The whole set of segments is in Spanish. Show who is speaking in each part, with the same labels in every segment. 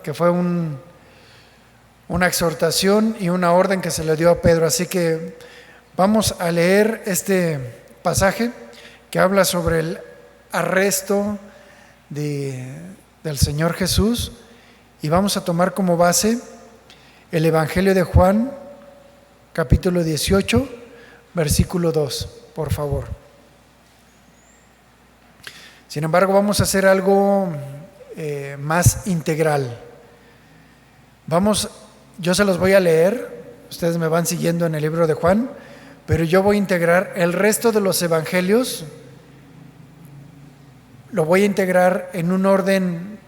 Speaker 1: que fue una exhortación y una orden que se le dio a Pedro. Así que vamos a leer este pasaje que habla sobre el arresto del Señor Jesús, y vamos a tomar como base el Evangelio de Juan, capítulo 18, versículo 2, por favor. Sin embargo, vamos a hacer algo más integral. Yo se los voy a leer, ustedes me van siguiendo en el libro de Juan, pero yo voy a integrar el resto de los evangelios, lo voy a integrar en un orden,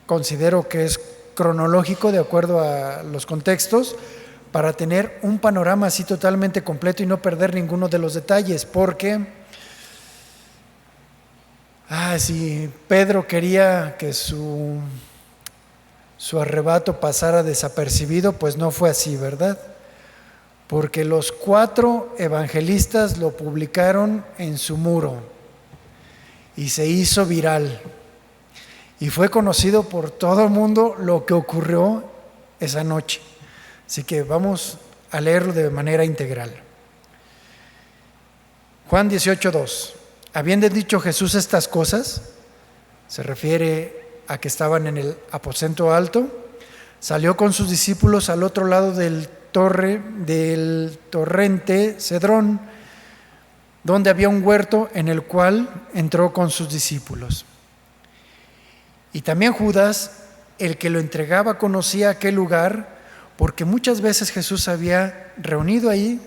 Speaker 1: considero que es cronológico de acuerdo a los contextos, para tener un panorama así totalmente completo y no perder ninguno de los detalles, porque si Pedro quería que su arrebato pasara desapercibido, pues no fue así, ¿verdad? Porque los 4 evangelistas lo publicaron en su muro y se hizo viral y fue conocido por todo el mundo lo que ocurrió esa noche. Así que vamos a leerlo de manera integral. Juan 18:2. Habiendo dicho Jesús estas cosas, se refiere a que estaban en el aposento alto, salió con sus discípulos al otro lado del torrente Cedrón, donde había un huerto, en el cual entró con sus discípulos. Y también Judas, el que lo entregaba, conocía aquel lugar, porque muchas veces Jesús se había reunido ahí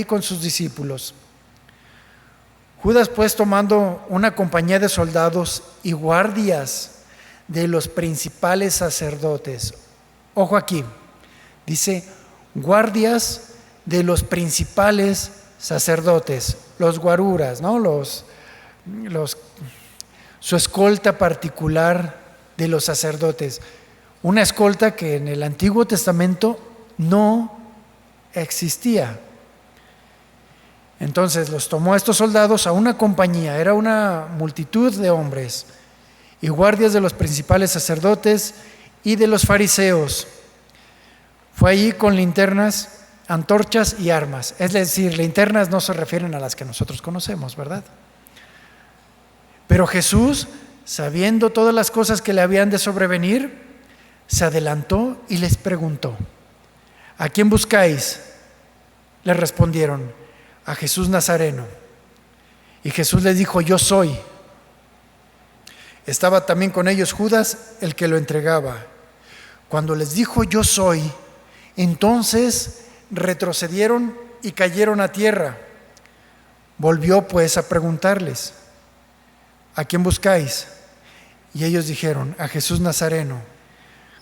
Speaker 1: con sus discípulos. Judas, pues, tomando una compañía de soldados y guardias de los principales sacerdotes. Ojo aquí, dice guardias de los principales sacerdotes, los guaruras, ¿no? Su escolta particular de los sacerdotes. Una escolta que en el Antiguo Testamento no existía. Entonces los tomó a estos soldados a una compañía, era una multitud de hombres, y guardias de los principales sacerdotes y de los fariseos. Fue allí con linternas, antorchas y armas. Es decir, linternas no se refieren a las que nosotros conocemos, ¿verdad? Pero Jesús, sabiendo todas las cosas que le habían de sobrevenir, se adelantó y les preguntó: ¿a quién buscáis? Le respondieron: a Jesús Nazareno. Y Jesús les dijo: yo soy. Estaba también con ellos Judas, el que lo entregaba. Cuando les dijo: yo soy, entonces retrocedieron y cayeron a tierra. Volvió pues a preguntarles: ¿a quién buscáis? Y ellos dijeron: a Jesús Nazareno.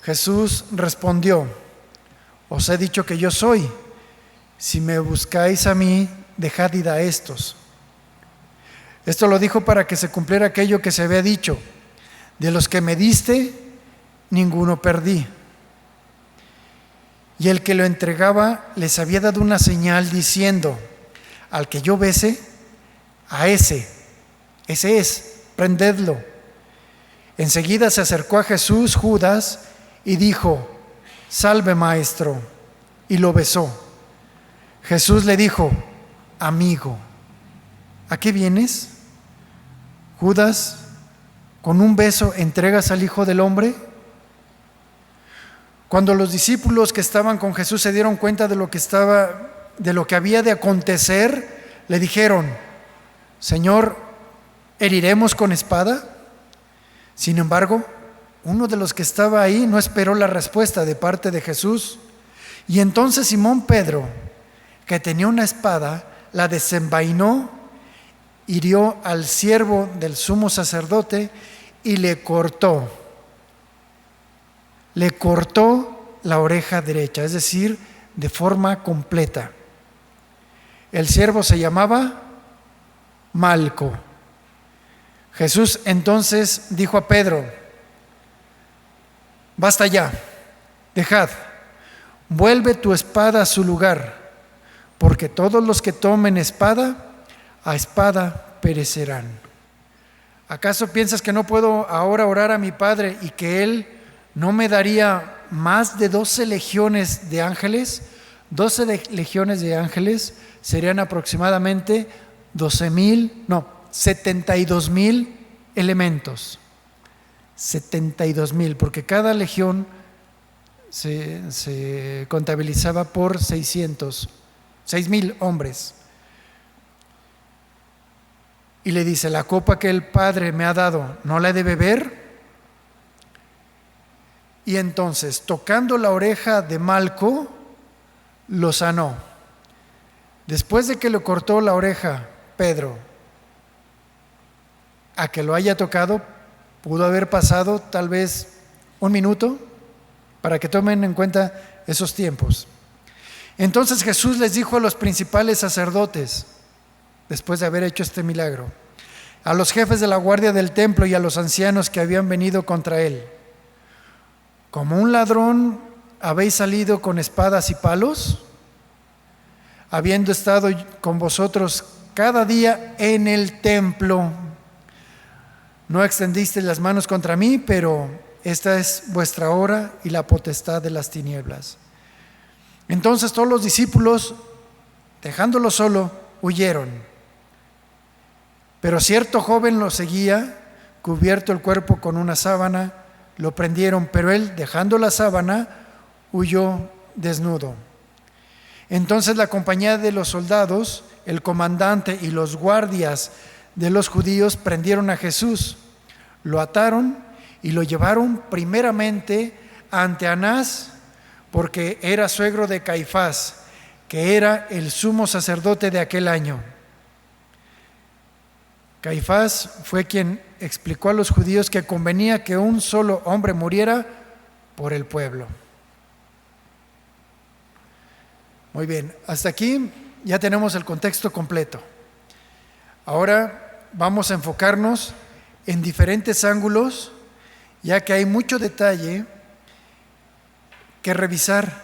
Speaker 1: Jesús respondió: os he dicho que yo soy. Si me buscáis a mí, dejad ir a estos. Esto lo dijo para que se cumpliera aquello que se había dicho: de los que me diste, ninguno perdí. Y el que lo entregaba les había dado una señal diciendo: al que yo bese, a ese es, prendedlo. Enseguida se acercó a Jesús Judas y dijo: salve, maestro, y lo besó. Jesús le dijo: amigo, ¿a qué vienes? Judas, ¿con un beso entregas al Hijo del Hombre? Cuando los discípulos que estaban con Jesús se dieron cuenta de lo que había de acontecer, le dijeron: Señor, ¿heriremos con espada? Sin embargo, uno de los que estaba ahí no esperó la respuesta de parte de Jesús. Y entonces Simón Pedro, que tenía una espada, la desenvainó, hirió al siervo del sumo sacerdote y le cortó la oreja derecha, es decir, de forma completa. El siervo se llamaba Malco. Jesús entonces dijo a Pedro: basta ya, dejad, vuelve tu espada a su lugar, porque todos los que tomen espada, a espada perecerán. ¿Acaso piensas que no puedo ahora orar a mi Padre y que Él ¿no me daría más de 12 legiones de ángeles? 12 legiones de ángeles serían aproximadamente 72,000 elementos. 72,000, porque cada legión se contabilizaba por 6,000 hombres. Y le dice: la copa que el Padre me ha dado, ¿no la he de beber? Y entonces, tocando la oreja de Malco, lo sanó. Después de que le cortó la oreja Pedro, a que lo haya tocado, pudo haber pasado tal vez 1 minuto, para que tomen en cuenta esos tiempos. Entonces Jesús les dijo a los principales sacerdotes, después de haber hecho este milagro, a los jefes de la guardia del templo y a los ancianos que habían venido contra él: ¿como un ladrón habéis salido con espadas y palos, habiendo estado con vosotros cada día en el templo? No extendisteis las manos contra mí, pero esta es vuestra hora y la potestad de las tinieblas. Entonces todos los discípulos, dejándolo solo, huyeron. Pero cierto joven lo seguía, cubierto el cuerpo con una sábana. Lo prendieron, pero él, dejando la sábana, huyó desnudo. Entonces la compañía de los soldados, el comandante y los guardias de los judíos prendieron a Jesús, lo ataron y lo llevaron primeramente ante Anás, porque era suegro de Caifás, que era el sumo sacerdote de aquel año. Caifás fue quien explicó a los judíos que convenía que un solo hombre muriera por el pueblo. Muy bien, hasta aquí ya tenemos el contexto completo. Ahora vamos a enfocarnos en diferentes ángulos, ya que hay mucho detalle que revisar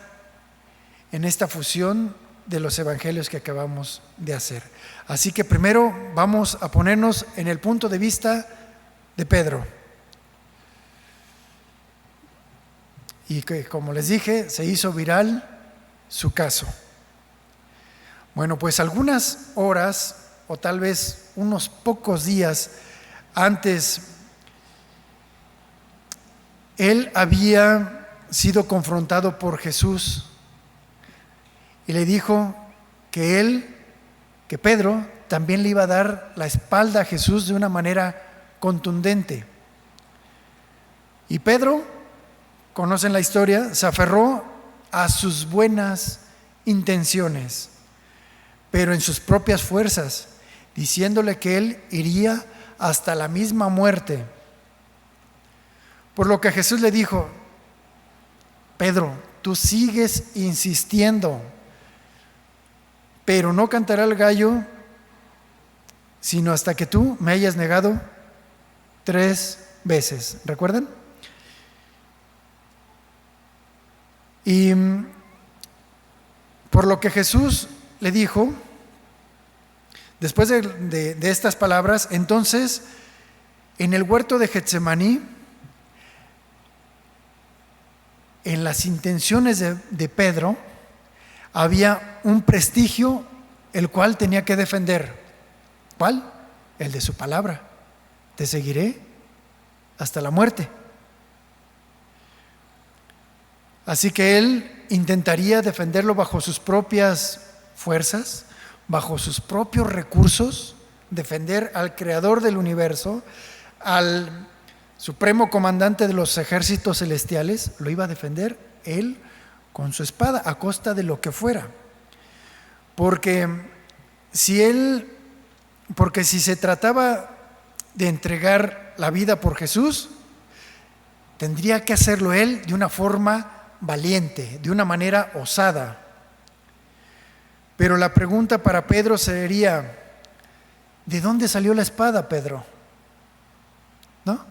Speaker 1: en esta fusión de los evangelios que acabamos de hacer. Así que primero vamos a ponernos en el punto de vista de Pedro. Y que, como les dije, se hizo viral su caso. Bueno, pues algunas horas o tal vez unos pocos días antes, él había sido confrontado por Jesús y le dijo que Pedro también le iba a dar la espalda a Jesús de una manera contundente. Y Pedro, conocen la historia, se aferró a sus buenas intenciones, pero en sus propias fuerzas, diciéndole que él iría hasta la misma muerte. Por lo que Jesús le dijo: Pedro, tú sigues insistiendo, pero no cantará el gallo sino hasta que tú me hayas negado 3 veces. ¿Recuerdan? Y por lo que Jesús le dijo, después de estas palabras, entonces en el huerto de Getsemaní, en las intenciones de Pedro, había un prestigio el cual tenía que defender. ¿Cuál? El de su palabra. Te seguiré hasta la muerte. Así que él intentaría defenderlo bajo sus propias fuerzas, bajo sus propios recursos, defender al creador del universo, al supremo comandante de los ejércitos celestiales. Lo iba a defender él con su espada, a costa de lo que fuera. Porque si se trataba de entregar la vida por Jesús, tendría que hacerlo él de una forma valiente, de una manera osada. Pero la pregunta para Pedro sería: ¿de dónde salió la espada, Pedro? ¿No?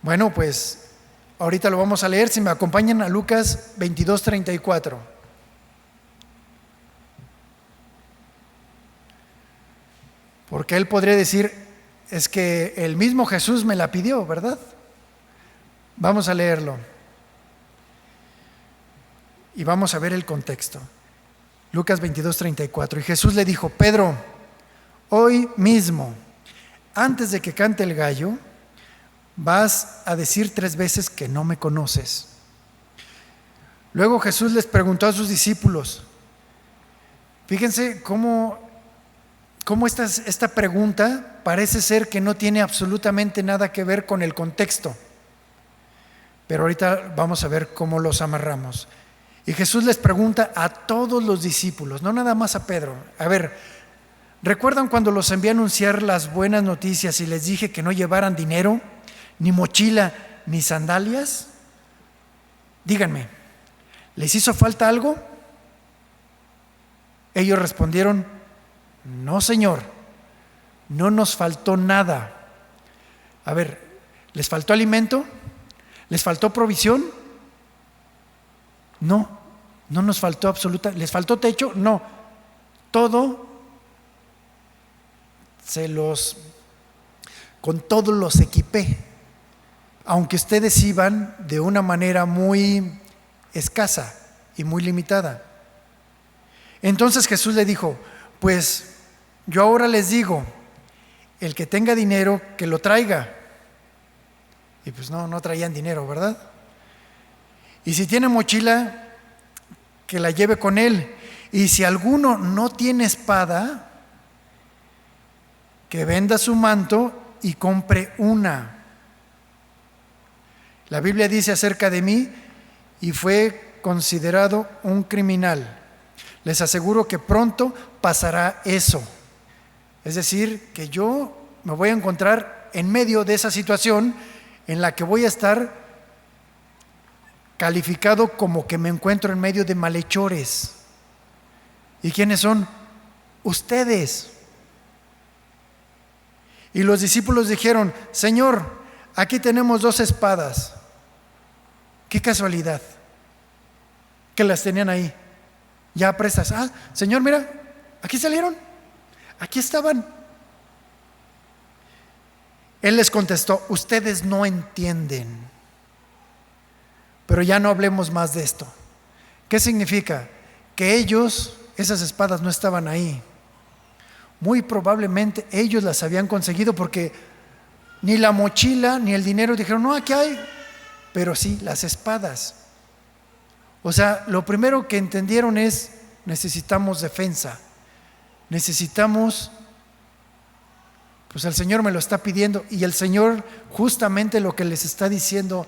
Speaker 1: Bueno, pues ahorita lo vamos a leer. Si me acompañan a Lucas 22:34. Porque él podría decir: es que el mismo Jesús me la pidió, ¿verdad? Vamos a leerlo. Y vamos a ver el contexto. Lucas 22:34. Y Jesús le dijo: Pedro, hoy mismo, antes de que cante el gallo, vas a decir 3 veces que no me conoces. Luego Jesús les preguntó a sus discípulos. Fíjense cómo esta pregunta parece ser que no tiene absolutamente nada que ver con el contexto. Pero ahorita vamos a ver cómo los amarramos. Y Jesús les pregunta a todos los discípulos, no nada más a Pedro. A ver, ¿recuerdan cuando los envié a anunciar las buenas noticias y les dije que no llevaran dinero, ni mochila, ni sandalias? Díganme, ¿les hizo falta algo? Ellos respondieron: no, Señor, no nos faltó nada. A ver, ¿les faltó alimento? ¿Les faltó provisión? No nos faltó absolutamente. ¿Les faltó techo? No. Todo con todo los equipé, aunque ustedes iban de una manera muy escasa y muy limitada. Entonces Jesús le dijo: pues yo ahora les digo, el que tenga dinero, que lo traiga. Y pues no traían dinero, ¿verdad? Y si tiene mochila, que la lleve con él. Y si alguno no tiene espada, que venda su manto y compre una. La Biblia dice acerca de mí: y fue considerado un criminal. Les aseguro que pronto pasará eso. Es decir, que yo me voy a encontrar en medio de esa situación en la que voy a estar calificado como que me encuentro en medio de malhechores. ¿Y quiénes son? Ustedes. Y los discípulos dijeron: Señor, aquí tenemos 2 espadas. Qué casualidad que las tenían ahí, ya prestas. Señor, mira, aquí salieron, aquí estaban. Él les contestó: ustedes no entienden. Pero ya no hablemos más de esto. ¿Qué significa? Que esas espadas no estaban ahí. Muy probablemente ellos las habían conseguido, porque ni la mochila ni el dinero dijeron: no, aquí hay. Pero sí, las espadas. O sea, lo primero que entendieron es: necesitamos defensa. Necesitamos, pues el Señor me lo está pidiendo. Y el Señor justamente lo que les está diciendo: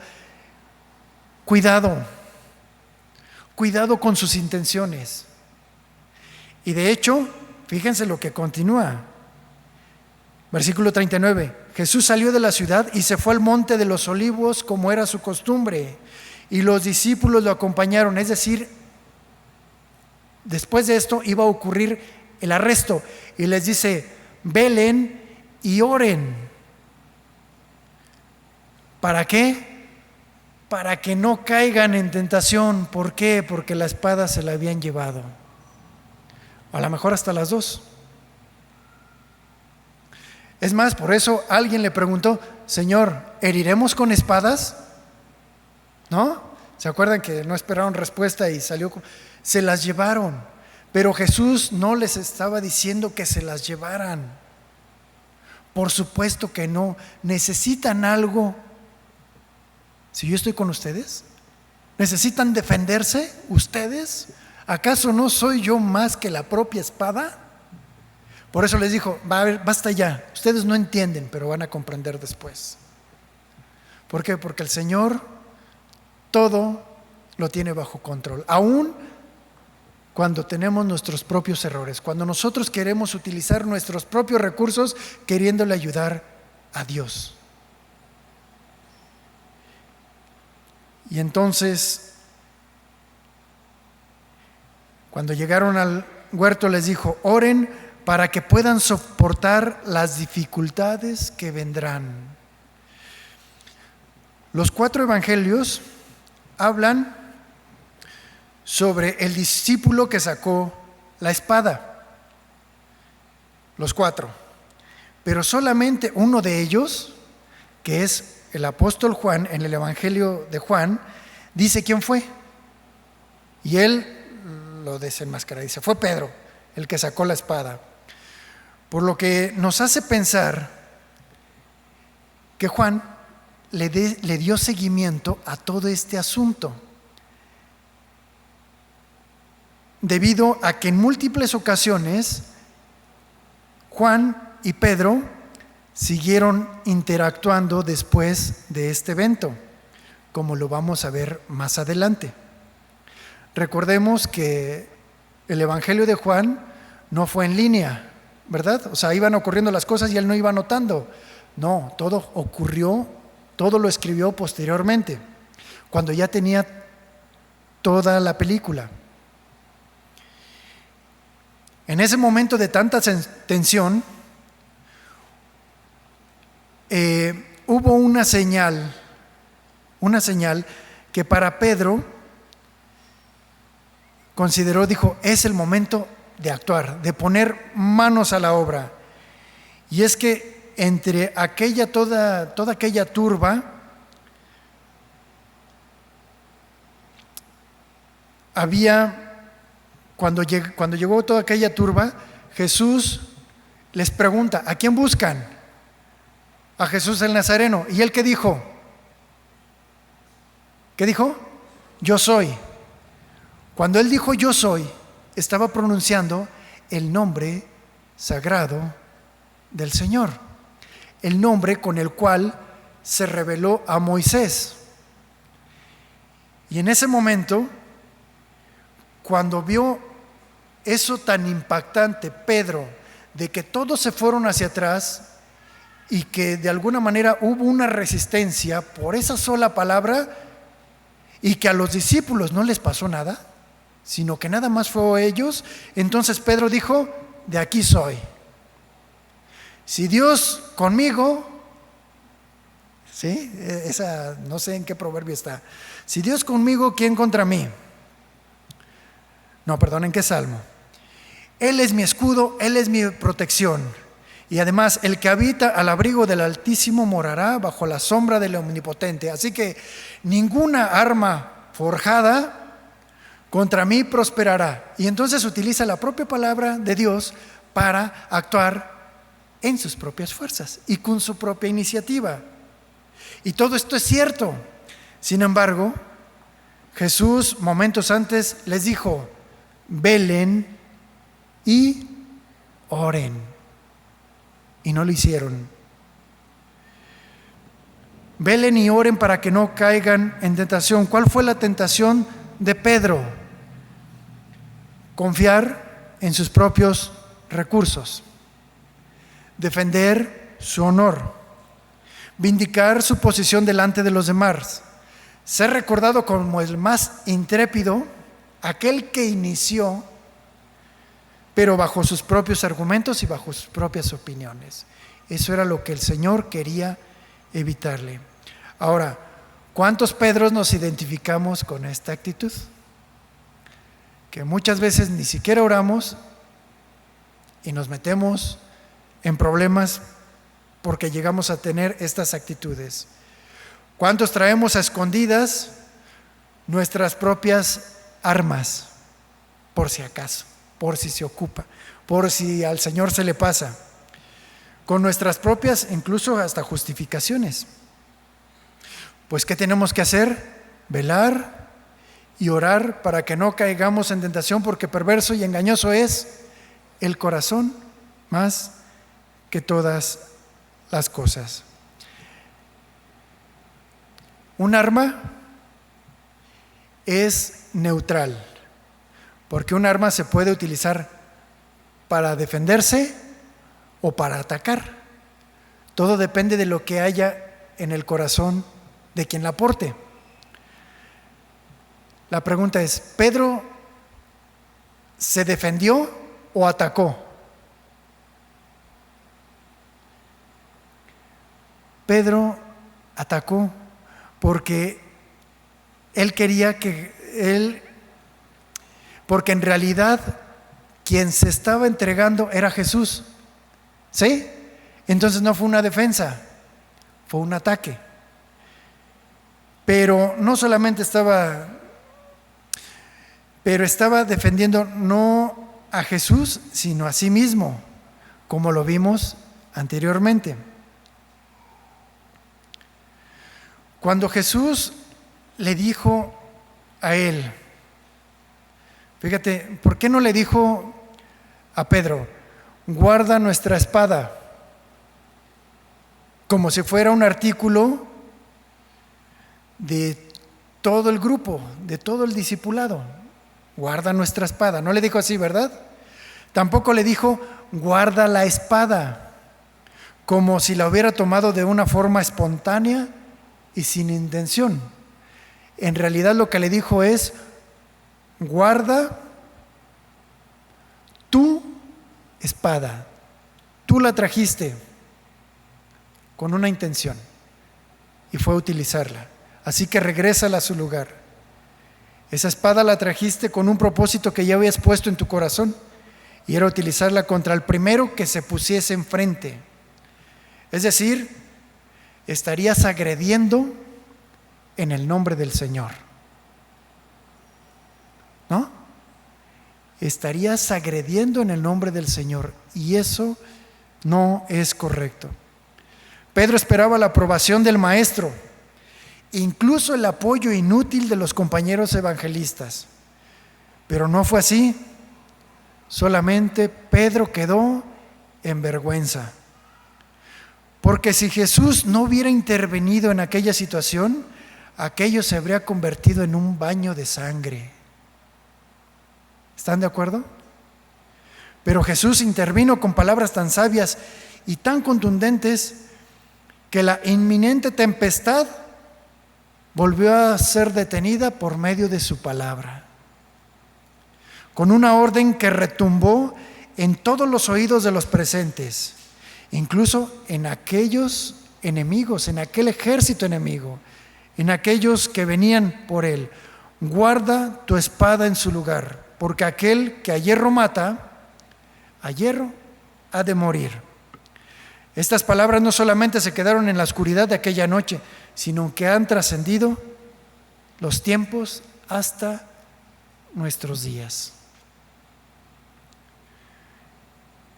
Speaker 1: cuidado con sus intenciones. Y de hecho, fíjense lo que continúa. Versículo 39. Jesús salió de la ciudad y se fue al monte de los olivos, como era su costumbre, y los discípulos lo acompañaron. Es decir, después de esto iba a ocurrir el arresto, y les dice: velen y oren. ¿Para qué? Para que no caigan en tentación. ¿Por qué? Porque la espada se la habían llevado. A lo mejor hasta las 2. Es más, por eso alguien le preguntó: Señor, ¿heriremos con espadas? ¿No? ¿Se acuerdan que no esperaron respuesta y se las llevaron? Pero Jesús no les estaba diciendo que se las llevaran. Por supuesto que no. ¿Necesitan algo? Si yo estoy con ustedes, ¿necesitan defenderse ustedes? ¿Acaso no soy yo más que la propia espada? Por eso les dijo: basta ya, ustedes no entienden, pero van a comprender después. ¿Por qué? Porque el Señor todo lo tiene bajo control, aún cuando tenemos nuestros propios errores, cuando nosotros queremos utilizar nuestros propios recursos queriéndole ayudar a Dios. Y entonces, cuando llegaron al huerto, les dijo: oren para que puedan soportar las dificultades que vendrán. Los 4 evangelios hablan sobre el discípulo que sacó la espada. Los 4. pero solamente uno de ellos, que es el apóstol Juan, en el Evangelio de Juan, dice quién fue. Y él lo desenmascara, dice, fue Pedro el que sacó la espada. Por lo que nos hace pensar que Juan le dio seguimiento a todo este asunto, debido a que en múltiples ocasiones Juan y Pedro siguieron interactuando después de este evento, como lo vamos a ver más adelante. Recordemos que el Evangelio de Juan no fue en línea, ¿verdad? O sea, iban ocurriendo las cosas y él no iba anotando. No, todo ocurrió, todo lo escribió posteriormente, cuando ya tenía toda la película. En ese momento de tanta tensión, hubo una señal que para Pedro consideró, dijo, es el momento de actuar, de poner manos a la obra. Y es que entre toda aquella turba, cuando llegó toda aquella turba, Jesús les pregunta, ¿a quién buscan? A Jesús el Nazareno. ¿Y él qué dijo? ¿Qué dijo? Yo soy. Cuando él dijo yo soy, estaba pronunciando el nombre sagrado del Señor, el nombre con el cual se reveló a Moisés. Y en ese momento, cuando vio eso tan impactante, Pedro, de que todos se fueron hacia atrás y que de alguna manera hubo una resistencia por esa sola palabra y que a los discípulos no les pasó nada, sino que nada más fue a ellos, entonces Pedro dijo, de aquí soy. Si Dios conmigo, ¿sí? Esa, no sé en qué proverbio está. Si Dios conmigo, ¿quién contra mí? No, perdón, ¿en qué salmo? Él es mi escudo, Él es mi protección. Y además, el que habita al abrigo del Altísimo morará bajo la sombra del Omnipotente. Así que ninguna arma forjada contra mí prosperará. Y entonces utiliza la propia palabra de Dios para actuar en sus propias fuerzas y con su propia iniciativa. Y todo esto es cierto. Sin embargo, Jesús momentos antes les dijo, velen y oren. Y no lo hicieron. Velen y oren para que no caigan en tentación. ¿Cuál fue la tentación de Pedro? Confiar en sus propios recursos, defender su honor, vindicar su posición delante de los demás, ser recordado como el más intrépido, aquel que inició, pero bajo sus propios argumentos y bajo sus propias opiniones. Eso era lo que el Señor quería evitarle. Ahora, ¿cuántos Pedros nos identificamos con esta actitud? Que muchas veces ni siquiera oramos y nos metemos en problemas porque llegamos a tener estas actitudes. ¿Cuántos traemos a escondidas nuestras propias armas, por si acaso, por si se ocupa, por si al Señor se le pasa, con nuestras propias, incluso hasta justificaciones? Pues, ¿qué tenemos que hacer? Velar y orar para que no caigamos en tentación, porque perverso y engañoso es el corazón más que todas las cosas. Un arma es neutral, porque un arma se puede utilizar para defenderse o para atacar. Todo depende de lo que haya en el corazón de quien la porte. La pregunta es, ¿Pedro se defendió o atacó? Pedro atacó porque porque en realidad quien se estaba entregando era Jesús, ¿sí? Entonces no fue una defensa, fue un ataque. Pero no solamente estaba defendiendo no a Jesús, sino a sí mismo, como lo vimos anteriormente. Cuando Jesús le dijo a él, fíjate, ¿por qué no le dijo a Pedro, guarda nuestra espada? Como si fuera un artículo de todo el grupo, de todo el discipulado. Guarda nuestra espada. No le dijo así, ¿verdad? Tampoco le dijo, guarda la espada, como si la hubiera tomado de una forma espontánea y sin intención. En realidad lo que le dijo es, guarda tu espada. Tú la trajiste con una intención y fue a utilizarla. Así que regrésala a su lugar. Esa espada la trajiste con un propósito que ya habías puesto en tu corazón, y era utilizarla contra el primero que se pusiese enfrente. Es decir, estarías agrediendo en el nombre del Señor, ¿no? Estarías agrediendo en el nombre del Señor, y eso no es correcto. Pedro esperaba la aprobación del maestro, incluso el apoyo inútil de los compañeros evangelistas. Pero no fue así. Solamente Pedro quedó en vergüenza. Porque si Jesús no hubiera intervenido en aquella situación, aquello se habría convertido en un baño de sangre. ¿Están de acuerdo? Pero Jesús intervino con palabras tan sabias y tan contundentes que la inminente tempestad volvió a ser detenida por medio de su palabra, con una orden que retumbó en todos los oídos de los presentes, incluso en aquellos enemigos, en aquel ejército enemigo, en aquellos que venían por él. Guarda tu espada en su lugar, porque aquel que a hierro mata, a hierro ha de morir. Estas palabras no solamente se quedaron en la oscuridad de aquella noche, sino que han trascendido los tiempos hasta nuestros días.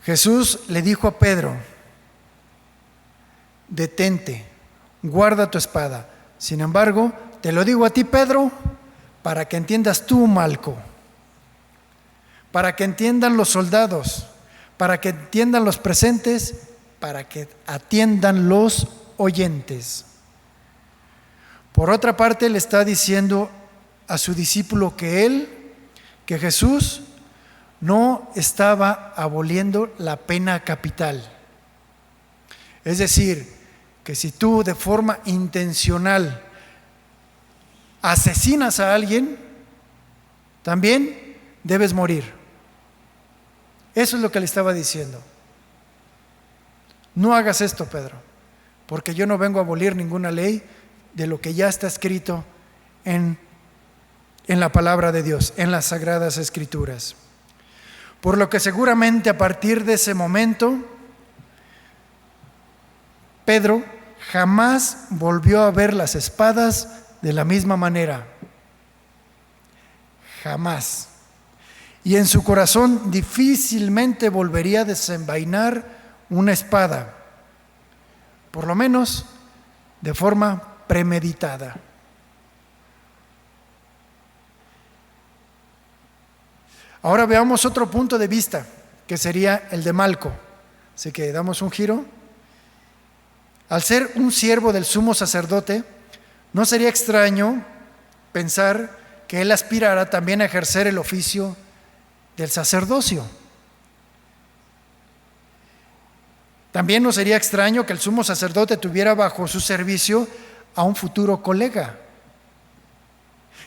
Speaker 1: Jesús le dijo a Pedro, detente, guarda tu espada. Sin embargo, te lo digo a ti, Pedro, para que entiendas tú, Malco, para que entiendan los soldados, para que entiendan los presentes, para que atiendan los oyentes. Por otra parte, le está diciendo a su discípulo que Jesús no estaba aboliendo la pena capital. Es decir, que si tú de forma intencional asesinas a alguien, también debes morir. Eso es lo que le estaba diciendo. No hagas esto, Pedro, porque yo no vengo a abolir ninguna ley de lo que ya está escrito en la palabra de Dios, en las Sagradas Escrituras. Por lo que seguramente a partir de ese momento, Pedro jamás volvió a ver las espadas de la misma manera. Jamás. Y en su corazón difícilmente volvería a desenvainar una espada, por lo menos de forma premeditada. Ahora veamos otro punto de vista, que sería el de Malco. Así que damos un giro. Al ser un siervo del sumo sacerdote, no sería extraño pensar que él aspirara también a ejercer el oficio del sacerdocio. También no sería extraño que el sumo sacerdote tuviera bajo su servicio a un futuro colega,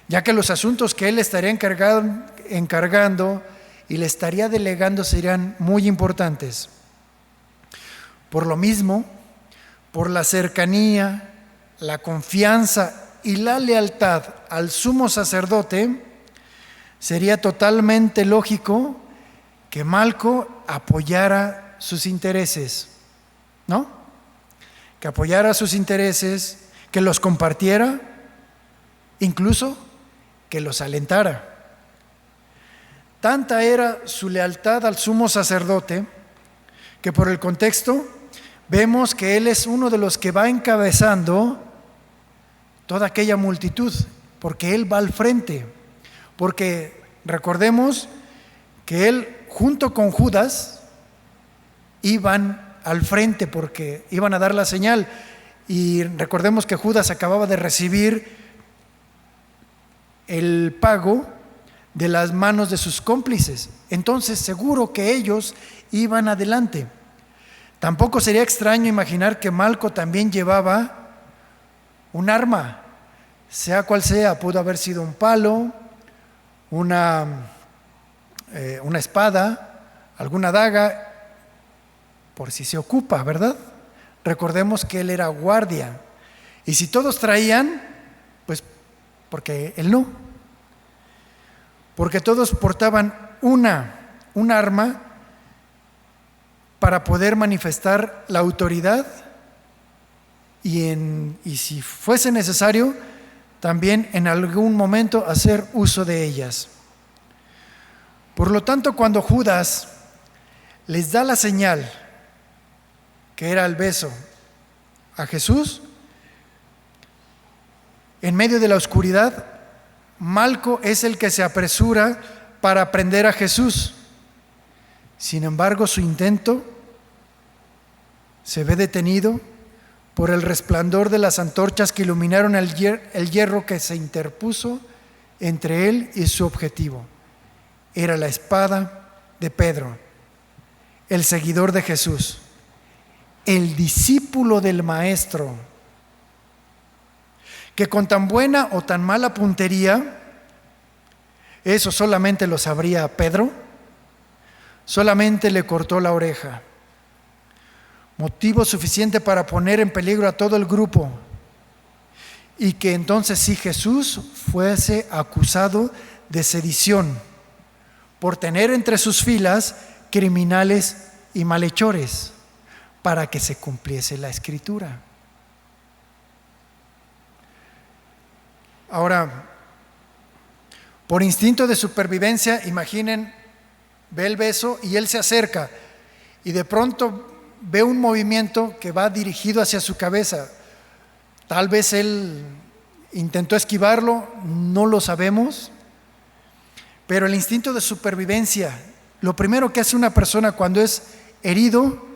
Speaker 1: ya que los asuntos que él estaría encargando y le estaría delegando serían muy importantes. Por lo mismo, por la cercanía, la confianza y la lealtad al sumo sacerdote, sería totalmente lógico que Malco apoyara sus intereses, ¿no? Que apoyara sus intereses, que los compartiera, incluso que los alentara. Tanta era su lealtad al sumo sacerdote que por el contexto vemos que él es uno de los que va encabezando toda aquella multitud, porque él va al frente, porque recordemos que él junto con Judas iban al frente porque iban a dar la señal, y recordemos que Judas acababa de recibir el pago de las manos de sus cómplices, entonces seguro que ellos iban adelante. Tampoco sería extraño imaginar que Malco también llevaba un arma, sea cual sea, pudo haber sido un palo, una espada, alguna daga, por si se ocupa, ¿verdad? Recordemos que él era guardia, y si todos traían, pues porque él no, porque todos portaban un arma para poder manifestar la autoridad y si fuese necesario, también en algún momento hacer uso de ellas. Por lo tanto, cuando Judas les da la señal, que era el beso, a Jesús, en medio de la oscuridad, Malco es el que se apresura para prender a Jesús. Sin embargo, su intento se ve detenido por el resplandor de las antorchas que iluminaron el hierro que se interpuso entre él y su objetivo. Era la espada de Pedro, el seguidor de Jesús, el discípulo del Maestro, que con tan buena o tan mala puntería, eso solamente lo sabría Pedro, solamente le cortó la oreja. Motivo suficiente para poner en peligro a todo el grupo, y que entonces sí Jesús fuese acusado de sedición por tener entre sus filas criminales y malhechores, para que se cumpliese la Escritura. Ahora, por instinto de supervivencia, imaginen, ve el beso y él se acerca y de pronto ve un movimiento que va dirigido hacia su cabeza. Tal vez él intentó esquivarlo, no lo sabemos, pero el instinto de supervivencia, lo primero que hace una persona cuando es herido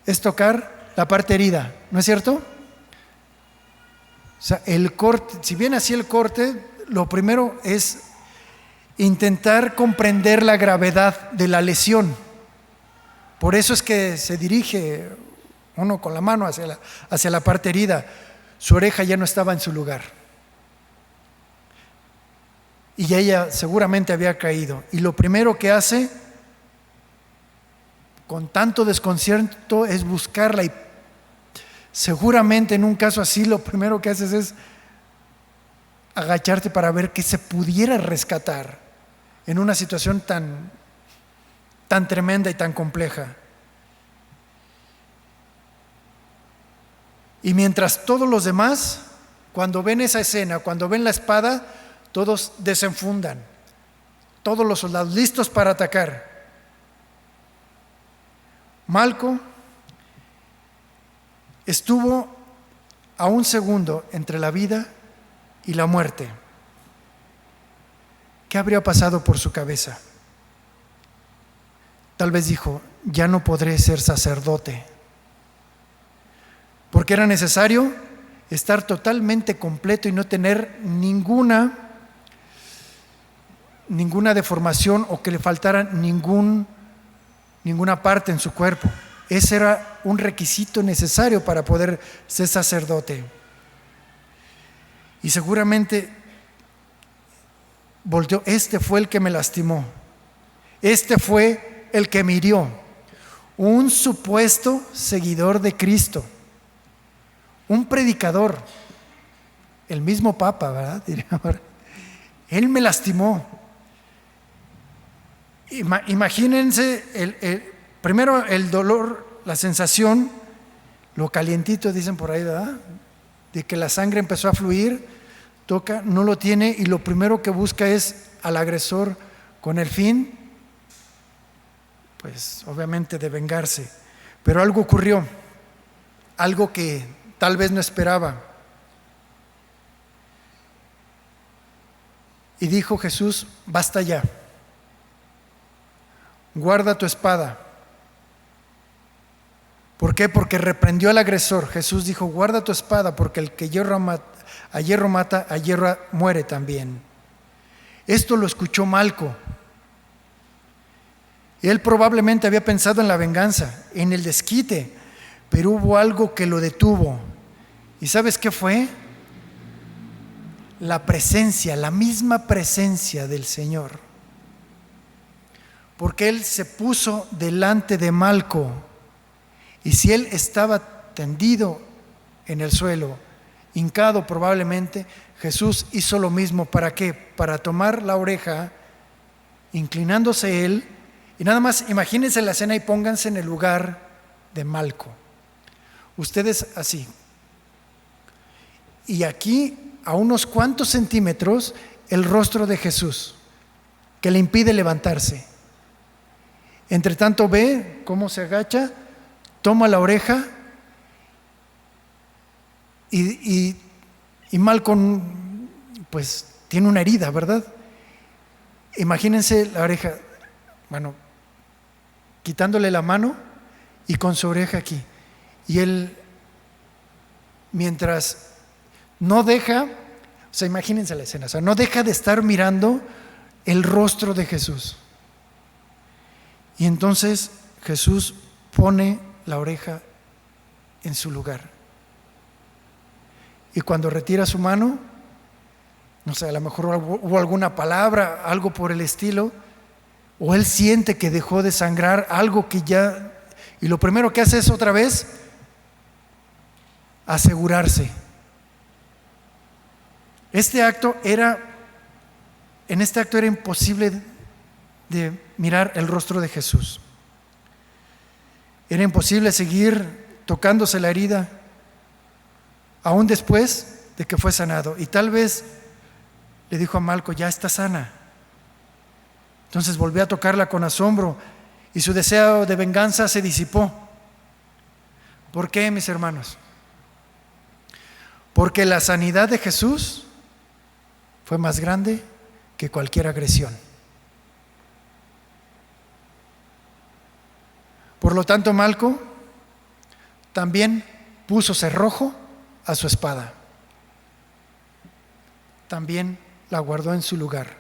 Speaker 1: es tocar la parte herida, ¿no es cierto? O sea, el corte, si bien así el corte, lo primero es intentar comprender la gravedad de la lesión. Por eso es que se dirige uno con la mano hacia la parte herida. Su oreja ya no estaba en su lugar. Y ella seguramente había caído. Y lo primero que hace, con tanto desconcierto, es buscarla. Y seguramente en un caso así, lo primero que haces es agacharte para ver qué se pudiera rescatar en una situación tan tremenda y tan compleja. Y mientras todos los demás, cuando ven esa escena, cuando ven la espada, todos desenfundan, todos los soldados listos para atacar. Malco estuvo a un segundo entre la vida y la muerte. ¿Qué habría pasado por su cabeza? Tal vez dijo: ya no podré ser sacerdote, porque era necesario estar totalmente completo y no tener ninguna deformación o que le faltara ninguna parte en su cuerpo. Ese era un requisito necesario para poder ser sacerdote. Y seguramente volteó: este fue el que me lastimó, este fue el que me hirió, un supuesto seguidor de Cristo, un predicador, el mismo Papa, ¿verdad? Él me lastimó. Imagínense primero el dolor, la sensación lo calientito, dicen por ahí, ¿verdad? De que la sangre empezó a fluir, toca, no lo tiene y lo primero que busca es al agresor con el fin, pues obviamente de vengarse. Pero algo ocurrió, algo que tal vez no esperaba. Y dijo Jesús: basta ya, guarda tu espada. ¿Por qué? Porque reprendió al agresor. Jesús dijo: guarda tu espada, porque el que a hierro mata, a hierro muere también. Esto lo escuchó Malco. Él probablemente había pensado en la venganza, en el desquite, pero hubo algo que lo detuvo. ¿Y sabes qué fue? La presencia, la misma presencia del Señor. Porque él se puso delante de Malco. Y si él estaba tendido en el suelo, hincado probablemente, Jesús hizo lo mismo. ¿Para qué? Para tomar la oreja, inclinándose él, y nada más imagínense la escena y pónganse en el lugar de Malco. Ustedes así. Y aquí, a unos cuantos centímetros, el rostro de Jesús, que le impide levantarse. Entre tanto ve cómo se agacha, toma la oreja y Malco pues tiene una herida, ¿verdad? Imagínense la oreja, bueno, quitándole la mano y con su oreja aquí. Y él, mientras no deja, o sea, imagínense la escena, o sea, no deja de estar mirando el rostro de Jesús. Y entonces Jesús pone la oreja en su lugar. Y cuando retira su mano, no sé, a lo mejor hubo alguna palabra, algo por el estilo, o él siente que dejó de sangrar, algo que ya, y lo primero que hace es otra vez asegurarse. En este acto era imposible de mirar el rostro de Jesús. Era imposible seguir tocándose la herida aún después de que fue sanado. Y tal vez le dijo a Malco: ya está sana. Entonces volvió a tocarla con asombro y su deseo de venganza se disipó. ¿Por qué, mis hermanos? Porque la sanidad de Jesús fue más grande que cualquier agresión. Por lo tanto, Malco también puso cerrojo a su espada. También la guardó en su lugar,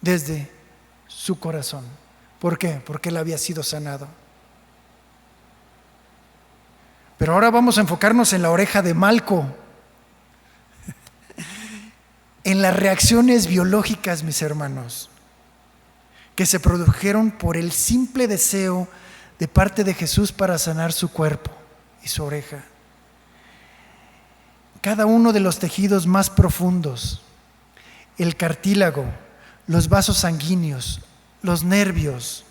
Speaker 1: desde su corazón. ¿Por qué? Porque él había sido sanado. Pero ahora vamos a enfocarnos en la oreja de Malco, en las reacciones biológicas, mis hermanos, que se produjeron por el simple deseo de parte de Jesús para sanar su cuerpo y su oreja. Cada uno de los tejidos más profundos, el cartílago, los vasos sanguíneos, los nervios,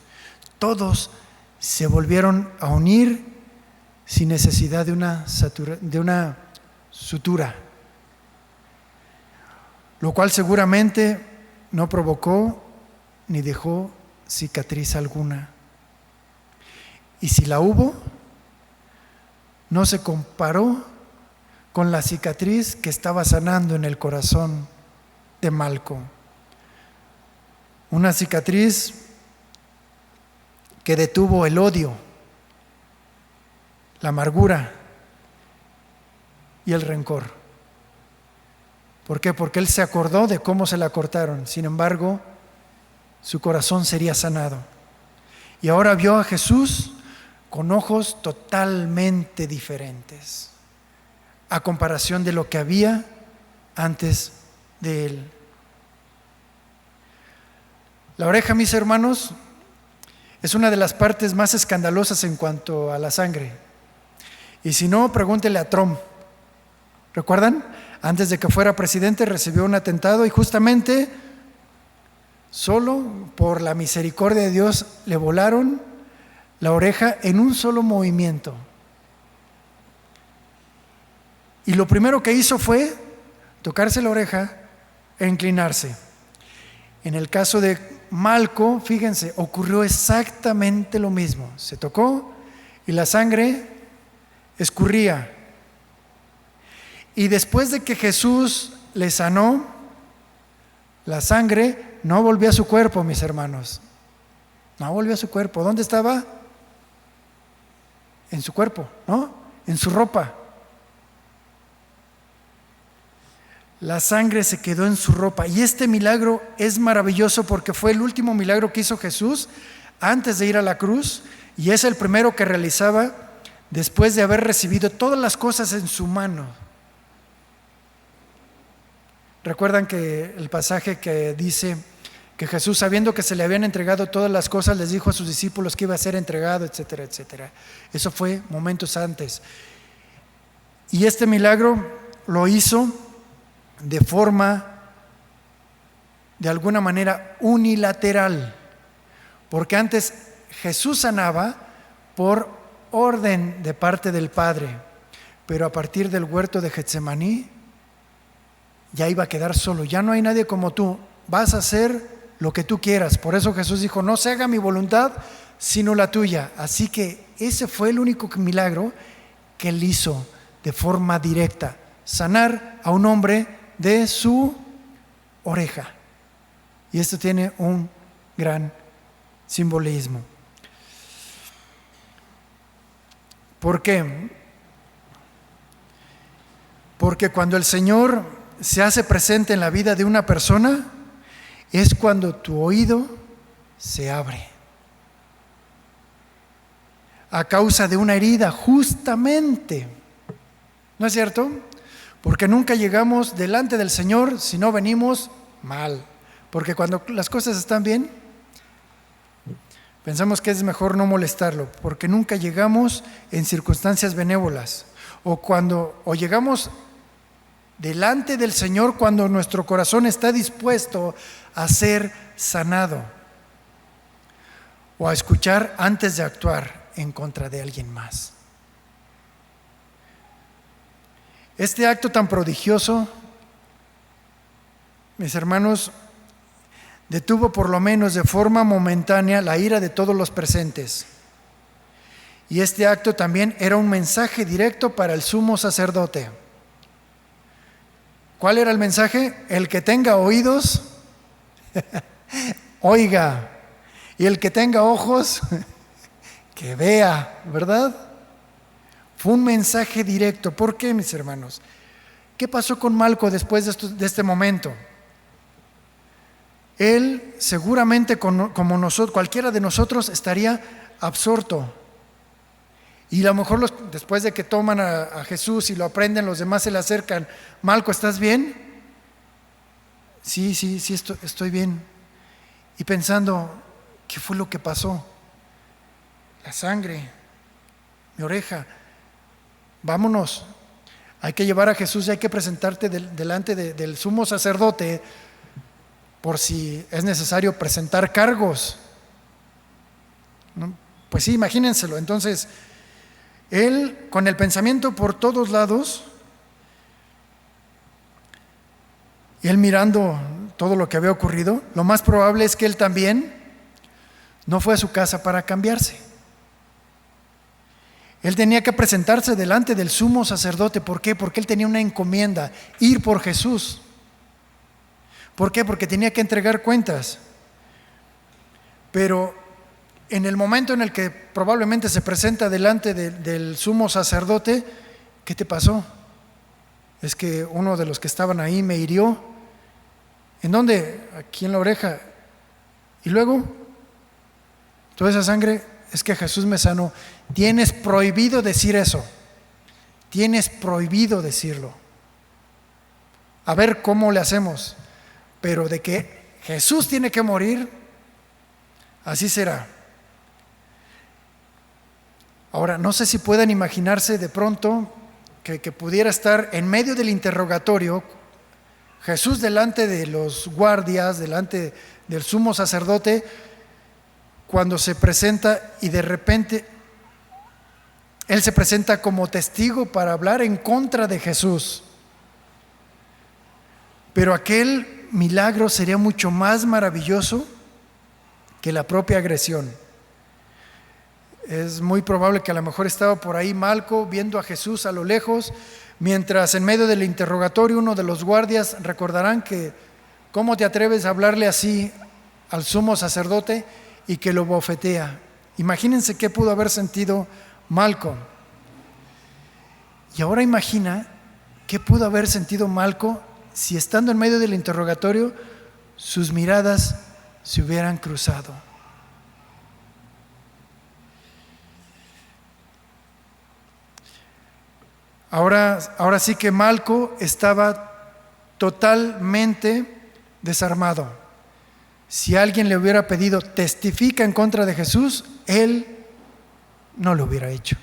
Speaker 1: todos se volvieron a unir sin necesidad de una sutura, lo cual seguramente no provocó ni dejó cicatriz alguna. Y si la hubo, no se comparó con la cicatriz que estaba sanando en el corazón de Malco. Una cicatriz que detuvo el odio, la amargura y el rencor. ¿Por qué? Porque él se acordó de cómo se la cortaron. Sin embargo, su corazón sería sanado. Y ahora vio a Jesús con ojos totalmente diferentes a comparación de lo que había antes de él. La oreja, mis hermanos, es una de las partes más escandalosas en cuanto a la sangre. Y si no, pregúntele a Trump. ¿Recuerdan? Antes de que fuera presidente recibió un atentado y justamente solo por la misericordia de Dios le volaron la oreja en un solo movimiento. Y lo primero que hizo fue tocarse la oreja e inclinarse. En el caso de Malco, fíjense, ocurrió exactamente lo mismo. Se tocó y la sangre escurría. Y después de que Jesús le sanó, la sangre no volvió a su cuerpo, mis hermanos. No volvió a su cuerpo. ¿Dónde estaba? En su cuerpo, ¿no? En su ropa. La sangre se quedó en su ropa. Y este milagro es maravilloso porque fue el último milagro que hizo Jesús antes de ir a la cruz, y es el primero que realizaba después de haber recibido todas las cosas en su mano. Recuerdan que el pasaje que dice que Jesús, sabiendo que se le habían entregado todas las cosas, les dijo a sus discípulos que iba a ser entregado, etcétera, etcétera. Eso fue momentos antes. Y este milagro lo hizo de forma, de alguna manera, unilateral, porque antes Jesús sanaba por orden de parte del Padre, pero a partir del huerto de Getsemaní ya iba a quedar solo. Ya no hay nadie como tú, vas a hacer lo que tú quieras. Por eso Jesús dijo: no se haga mi voluntad sino la tuya. Así que ese fue el único milagro que él hizo de forma directa: sanar a un hombre de su oreja. Y esto tiene un gran simbolismo. ¿Por qué? Porque cuando el Señor se hace presente en la vida de una persona, es cuando tu oído se abre a causa de una herida, justamente. ¿No es cierto? Porque nunca llegamos delante del Señor si no venimos mal. Porque cuando las cosas están bien, pensamos que es mejor no molestarlo, porque nunca llegamos en circunstancias benévolas. O llegamos delante del Señor cuando nuestro corazón está dispuesto a ser sanado, o a escuchar antes de actuar en contra de alguien más. Este acto tan prodigioso, mis hermanos, detuvo por lo menos de forma momentánea la ira de todos los presentes. Y este acto también era un mensaje directo para el sumo sacerdote. ¿Cuál era el mensaje? El que tenga oídos, oiga. Y el que tenga ojos, que vea, ¿verdad? Fue un mensaje directo. ¿Por qué, mis hermanos? ¿Qué pasó con Malco después de este momento? Él seguramente, como nosotros, cualquiera de nosotros, estaría absorto. Y a lo mejor después de que toman a Jesús y lo aprenden, los demás se le acercan: Malco, ¿estás bien? Sí, estoy bien. Y pensando: ¿qué fue lo que pasó? La sangre, mi oreja. Vámonos, hay que llevar a Jesús y hay que presentarte delante del sumo sacerdote por si es necesario presentar cargos, ¿no? Pues sí, imagínenselo. Entonces, él, con el pensamiento por todos lados, y él mirando todo lo que había ocurrido, lo más probable es que él también no fue a su casa para cambiarse. Él tenía que presentarse delante del sumo sacerdote. ¿Por qué? Porque él tenía una encomienda: ir por Jesús. ¿Por qué? Porque tenía que entregar cuentas. Pero en el momento en el que probablemente se presenta delante del sumo sacerdote, ¿qué te pasó? Es que uno de los que estaban ahí me hirió. ¿En dónde? Aquí en la oreja. Y luego, toda esa sangre, es que Jesús me sanó. Tienes prohibido decir eso. Tienes prohibido decirlo. A ver cómo le hacemos. Pero de que Jesús tiene que morir, así será. Ahora, no sé si puedan imaginarse de pronto que pudiera estar en medio del interrogatorio Jesús delante de los guardias, delante del sumo sacerdote, cuando se presenta y de repente él se presenta como testigo para hablar en contra de Jesús. Pero aquel milagro sería mucho más maravilloso que la propia agresión. Es muy probable que a lo mejor estaba por ahí Malco viendo a Jesús a lo lejos, mientras en medio del interrogatorio uno de los guardias, recordarán que ¿cómo te atreves a hablarle así al sumo sacerdote? Y que lo bofetea. Imagínense qué pudo haber sentido Malco. Y ahora imagina qué pudo haber sentido Malco si estando en medio del interrogatorio sus miradas se hubieran cruzado. Ahora sí que Malco estaba totalmente desarmado. Si alguien le hubiera pedido testifica en contra de Jesús, él no lo hubiera hecho.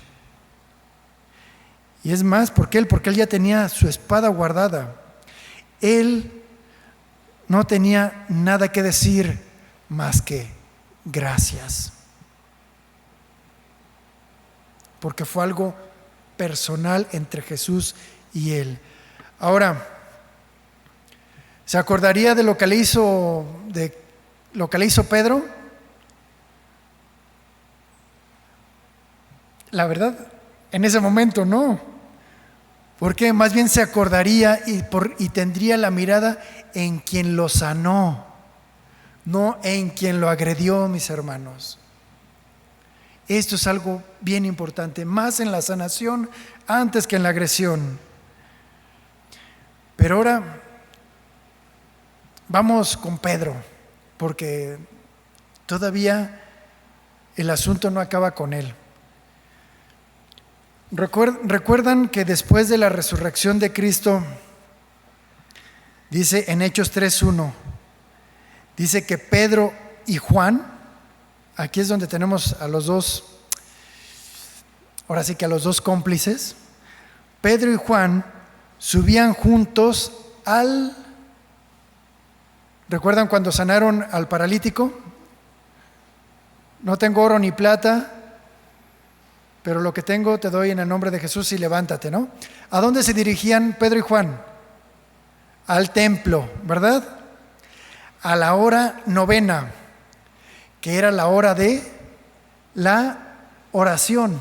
Speaker 1: Y es más, ¿por qué él? Porque él ya tenía su espada guardada. Él no tenía nada que decir más que gracias. Porque fue algo personal entre Jesús y él. Ahora, ¿se acordaría de lo que le hizo Pedro? La verdad, en ese momento no. Porque más bien se acordaría y tendría la mirada en quien lo sanó, no en quien lo agredió, mis hermanos. Esto es algo bien importante, más en la sanación antes que en la agresión. Pero ahora vamos con Pedro, porque todavía el asunto no acaba con él. Recuerdan que después de la resurrección de Cristo, dice en Hechos 3:1, dice que Pedro y Juan, aquí es donde tenemos a los dos, ahora sí que a los dos cómplices, Pedro y Juan subían juntos ¿recuerdan cuando sanaron al paralítico? No tengo oro ni plata, pero lo que tengo te doy en el nombre de Jesús y levántate, ¿no? ¿A dónde se dirigían Pedro y Juan? Al templo, ¿verdad? A la hora novena, que era la hora de la oración.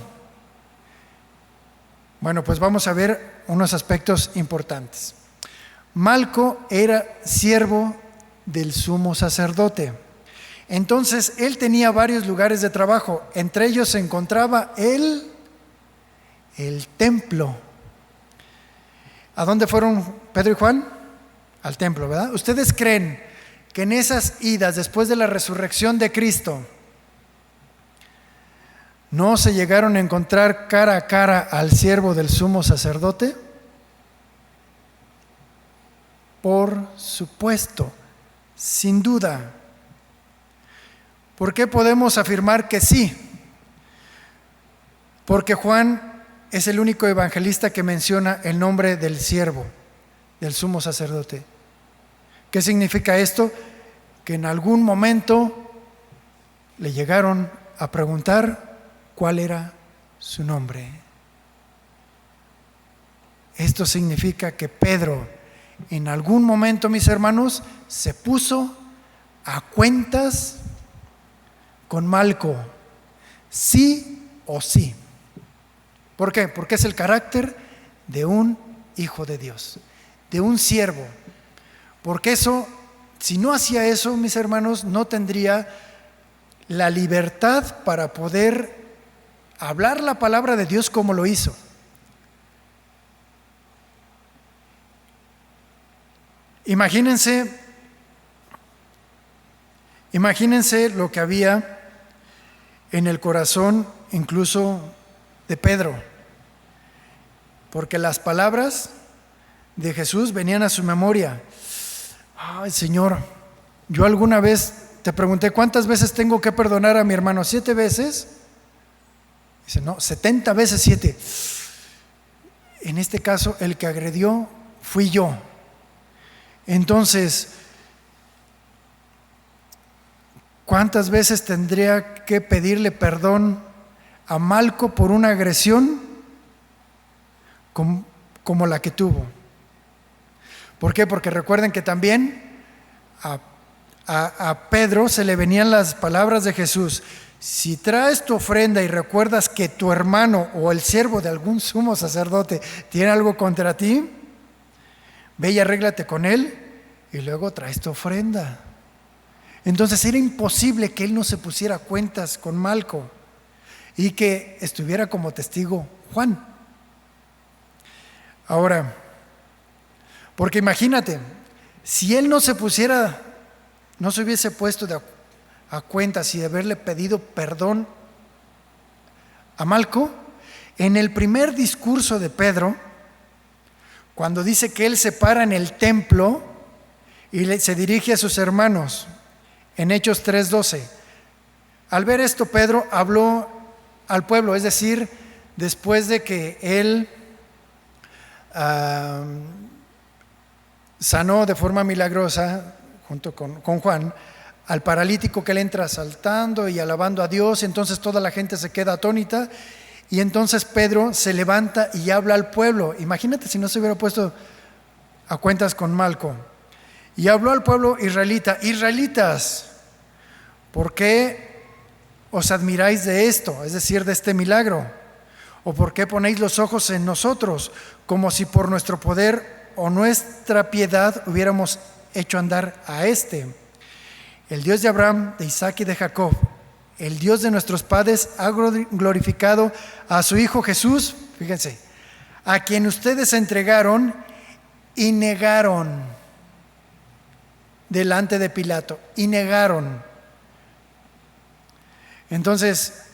Speaker 1: Bueno, pues vamos a ver unos aspectos importantes. Malco era siervo del sumo sacerdote. Entonces, él tenía varios lugares de trabajo. Entre ellos se encontraba el templo. ¿A dónde fueron Pedro y Juan? Al templo, ¿verdad? ¿Ustedes creen que en esas idas después de la resurrección de Cristo no se llegaron a encontrar cara a cara al siervo del sumo sacerdote? Por supuesto, sin duda. ¿Por qué podemos afirmar que sí? Porque Juan es el único evangelista que menciona el nombre del siervo, del sumo sacerdote. ¿Qué significa esto? Que en algún momento le llegaron a preguntar cuál era su nombre. Esto significa que Pedro, en algún momento, mis hermanos, se puso a cuentas con Malco, sí o sí. ¿Por qué? Porque es el carácter de un hijo de Dios, de un siervo. Porque eso, si no hacía eso, mis hermanos, no tendría la libertad para poder hablar la palabra de Dios como lo hizo. Imagínense lo que había en el corazón incluso de Pedro, porque las palabras de Jesús venían a su memoria. Ay, Señor, yo alguna vez te pregunté ¿cuántas veces tengo que perdonar a mi hermano? ¿7 veces? Dice, no, 70 veces 7. En este caso, el que agredió fui yo. Entonces, ¿cuántas veces tendría que pedirle perdón a Malco por una agresión como la que tuvo. ¿Por qué? Porque recuerden que también a Pedro se le venían las palabras de Jesús: si traes tu ofrenda y recuerdas que tu hermano o el siervo de algún sumo sacerdote tiene algo contra ti, ve y arréglate con él y luego traes tu ofrenda. Entonces era imposible que él no se pusiera a cuentas con Malco y que estuviera como testigo Juan. Ahora, porque imagínate, si él no se hubiese puesto a cuentas y de haberle pedido perdón a Malco, en el primer discurso de Pedro, cuando dice que él se para en el templo y se dirige a sus hermanos, en Hechos 3:12, al ver esto Pedro habló al pueblo, es decir, después de que él sanó de forma milagrosa, junto con Juan, al paralítico que él entra saltando y alabando a Dios. Entonces toda la gente se queda atónita y entonces Pedro se levanta y habla al pueblo. Imagínate si no se hubiera puesto a cuentas con Malco. Y habló al pueblo israelita: israelitas, ¿por qué os admiráis de esto? Es decir, de este milagro. ¿O por qué ponéis los ojos en nosotros, como si por nuestro poder o nuestra piedad hubiéramos hecho andar a este? El Dios de Abraham, de Isaac y de Jacob, el Dios de nuestros padres, ha glorificado a su Hijo Jesús, fíjense, a quien ustedes entregaron y negaron delante de Pilato, y negaron. Entonces,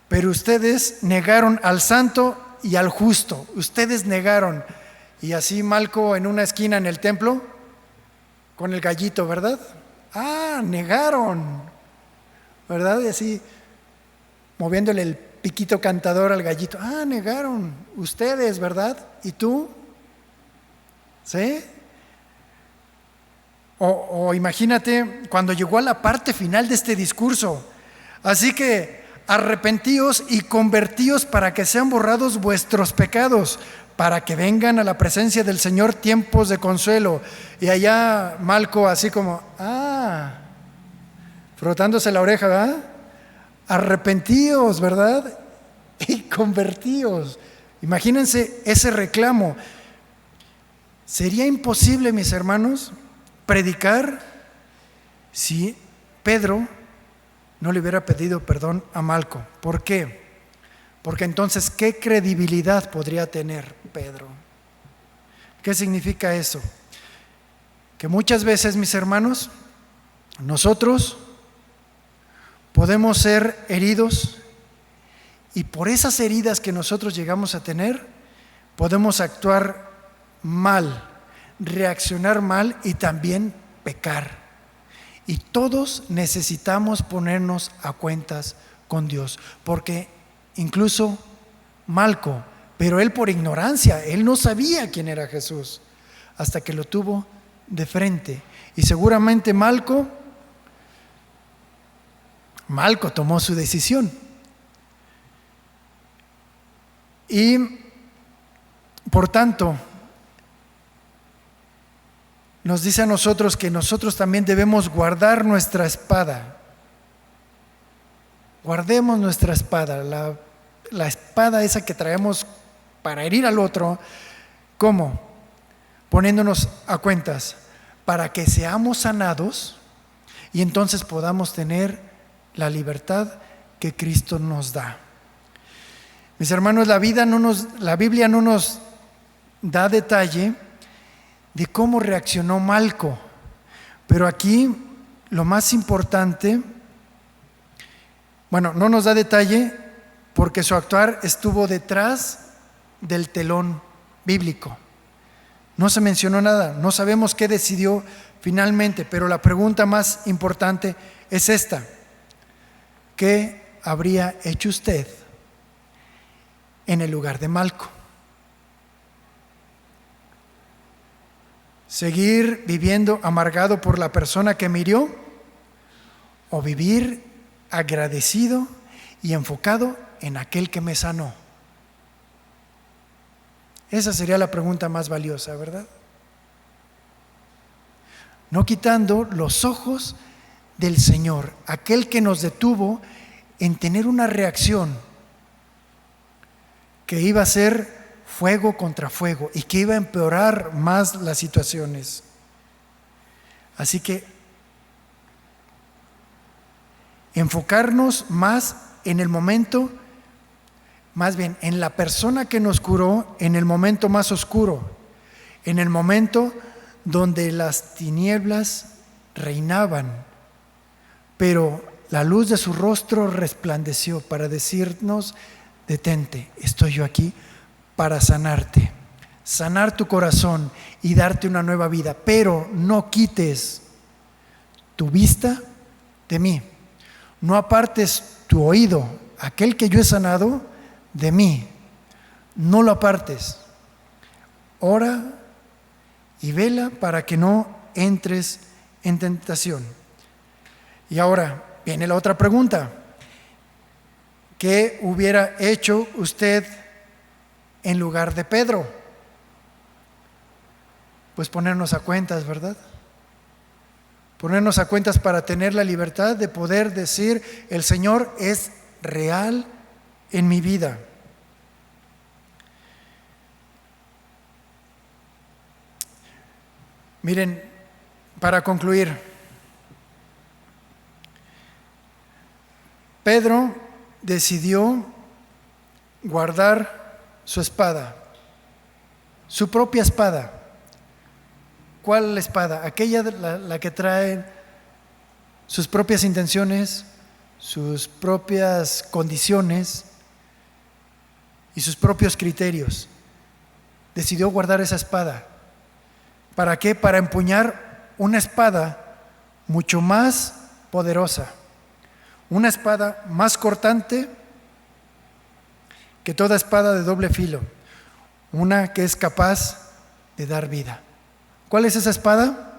Speaker 1: pero ustedes negaron al santo y al justo, ustedes negaron. Y así Malco en una esquina en el templo, con el gallito, ¿verdad? Negaron, ¿verdad? Y así, moviéndole el piquito cantador al gallito. Negaron, ustedes, ¿verdad? ¿Y tú? ¿Sí? O imagínate cuando llegó a la parte final de este discurso: así que arrepentíos y convertíos para que sean borrados vuestros pecados, para que vengan a la presencia del Señor tiempos de consuelo. Y allá Malco así como, frotándose la oreja, ¿verdad? Arrepentíos, ¿verdad? Y convertíos. Imagínense ese reclamo. Sería imposible, mis hermanos, predicar si Pedro no le hubiera pedido perdón a Malco. ¿Por qué? Porque entonces, ¿qué credibilidad podría tener Pedro? ¿Qué significa eso? Que muchas veces, mis hermanos, nosotros podemos ser heridos y por esas heridas que nosotros llegamos a tener, podemos actuar mal, reaccionar mal y también pecar. Y todos necesitamos ponernos a cuentas con Dios, porque incluso Malco, pero él por ignorancia, él no sabía quién era Jesús, hasta que lo tuvo de frente. Y seguramente Malco tomó su decisión. Y por tanto, nos dice a nosotros que nosotros también debemos guardar nuestra espada. Guardemos nuestra espada, la espada esa que traemos para herir al otro. ¿Cómo? Poniéndonos a cuentas, para que seamos sanados y entonces podamos tener la libertad que Cristo nos da. Mis hermanos, la Biblia no nos da detalle de cómo reaccionó Malco, pero aquí lo más importante, no nos da detalle porque su actuar estuvo detrás del telón bíblico. No se mencionó nada, no sabemos qué decidió finalmente, pero la pregunta más importante es esta: ¿qué habría hecho usted en el lugar de Malco? ¿Seguir viviendo amargado por la persona que me hirió? ¿O vivir agradecido y enfocado en aquel que me sanó? Esa sería la pregunta más valiosa, ¿verdad? No quitando los ojos del Señor, aquel que nos detuvo en tener una reacción que iba a ser fuego contra fuego y que iba a empeorar más las situaciones. Así que enfocarnos más en el momento, más bien en la persona que nos curó en el momento más oscuro, en el momento donde las tinieblas reinaban, pero la luz de su rostro resplandeció para decirnos: detente, estoy yo aquí para sanarte, sanar tu corazón y darte una nueva vida, pero no quites tu vista de mí, no apartes tu oído, aquel que yo he sanado, de mí, no lo apartes. Ora y vela para que no entres en tentación. Y ahora viene la otra pregunta: ¿qué hubiera hecho usted en lugar de Pedro? Pues ponernos a cuentas, ¿verdad? Ponernos a cuentas para tener la libertad de poder decir: el Señor es real en mi vida. Miren, para concluir, Pedro decidió guardar su espada, su propia espada. ¿Cuál espada? Aquella la que trae sus propias intenciones, sus propias condiciones y sus propios criterios. Decidió guardar esa espada. ¿Para qué? Para empuñar una espada mucho más poderosa, una espada más cortante que toda espada de doble filo, una que es capaz de dar vida. ¿Cuál es esa espada?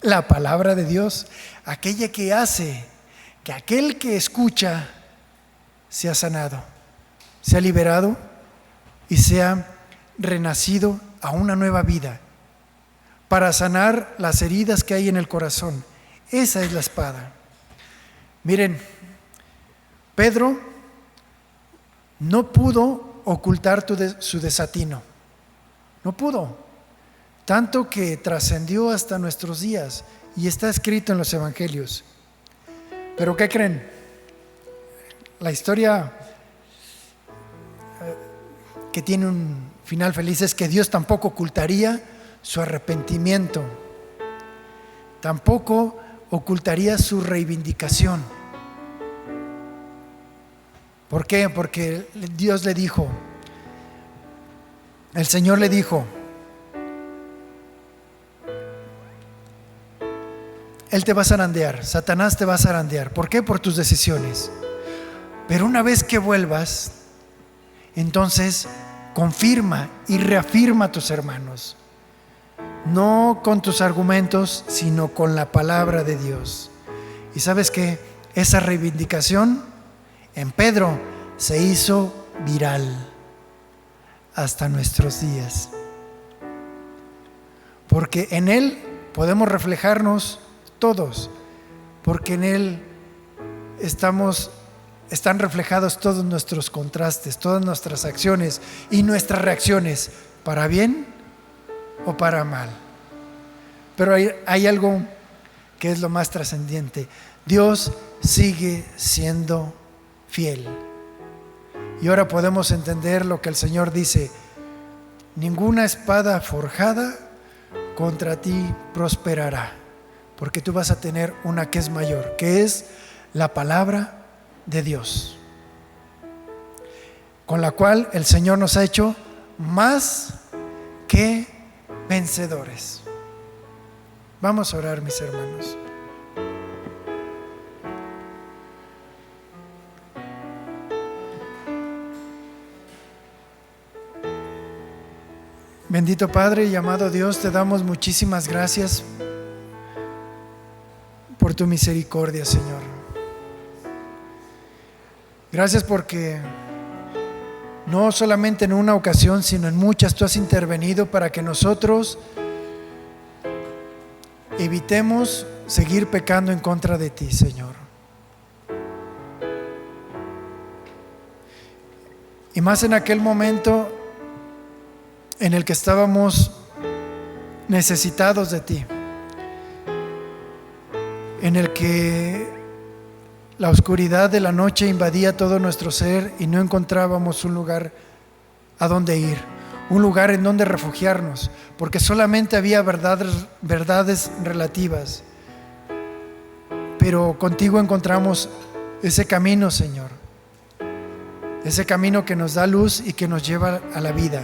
Speaker 1: La palabra de Dios, aquella que hace que aquel que escucha sea sanado, sea liberado y sea renacido a una nueva vida, para sanar las heridas que hay en el corazón. Esa es la espada. Miren, Pedro no pudo ocultar su desatino, no pudo, tanto que trascendió hasta nuestros días y está escrito en los evangelios. Pero ¿qué creen? La historia que tiene un final feliz es que Dios tampoco ocultaría su arrepentimiento, tampoco ocultaría su reivindicación. ¿Por qué? Porque Dios le dijo, el Señor le dijo: Él te va a zarandear, Satanás te va a zarandear. ¿Por qué? Por tus decisiones. Pero una vez que vuelvas, entonces confirma y reafirma a tus hermanos. No con tus argumentos, sino con la palabra de Dios. Y sabes que esa reivindicación en Pedro se hizo viral hasta nuestros días. Porque en él podemos reflejarnos todos, porque en él están reflejados todos nuestros contrastes, todas nuestras acciones y nuestras reacciones, para bien o para mal. Pero hay algo que es lo más trascendente: Dios sigue siendo fiel. Y ahora podemos entender lo que el Señor dice: ninguna espada forjada contra ti prosperará, porque tú vas a tener una que es mayor, que es la palabra de Dios, con la cual el Señor nos ha hecho más que vencedores. Vamos a orar, mis hermanos. Bendito Padre y amado Dios, te damos muchísimas gracias por tu misericordia, Señor. Gracias porque no solamente en una ocasión, sino en muchas tú has intervenido para que nosotros evitemos seguir pecando en contra de ti, Señor. Y más en aquel momento en el que estábamos necesitados de ti, en el que la oscuridad de la noche invadía todo nuestro ser y no encontrábamos un lugar a donde ir, un lugar en donde refugiarnos, porque solamente había verdades relativas. Pero contigo encontramos ese camino, Señor, ese camino que nos da luz y que nos lleva a la vida,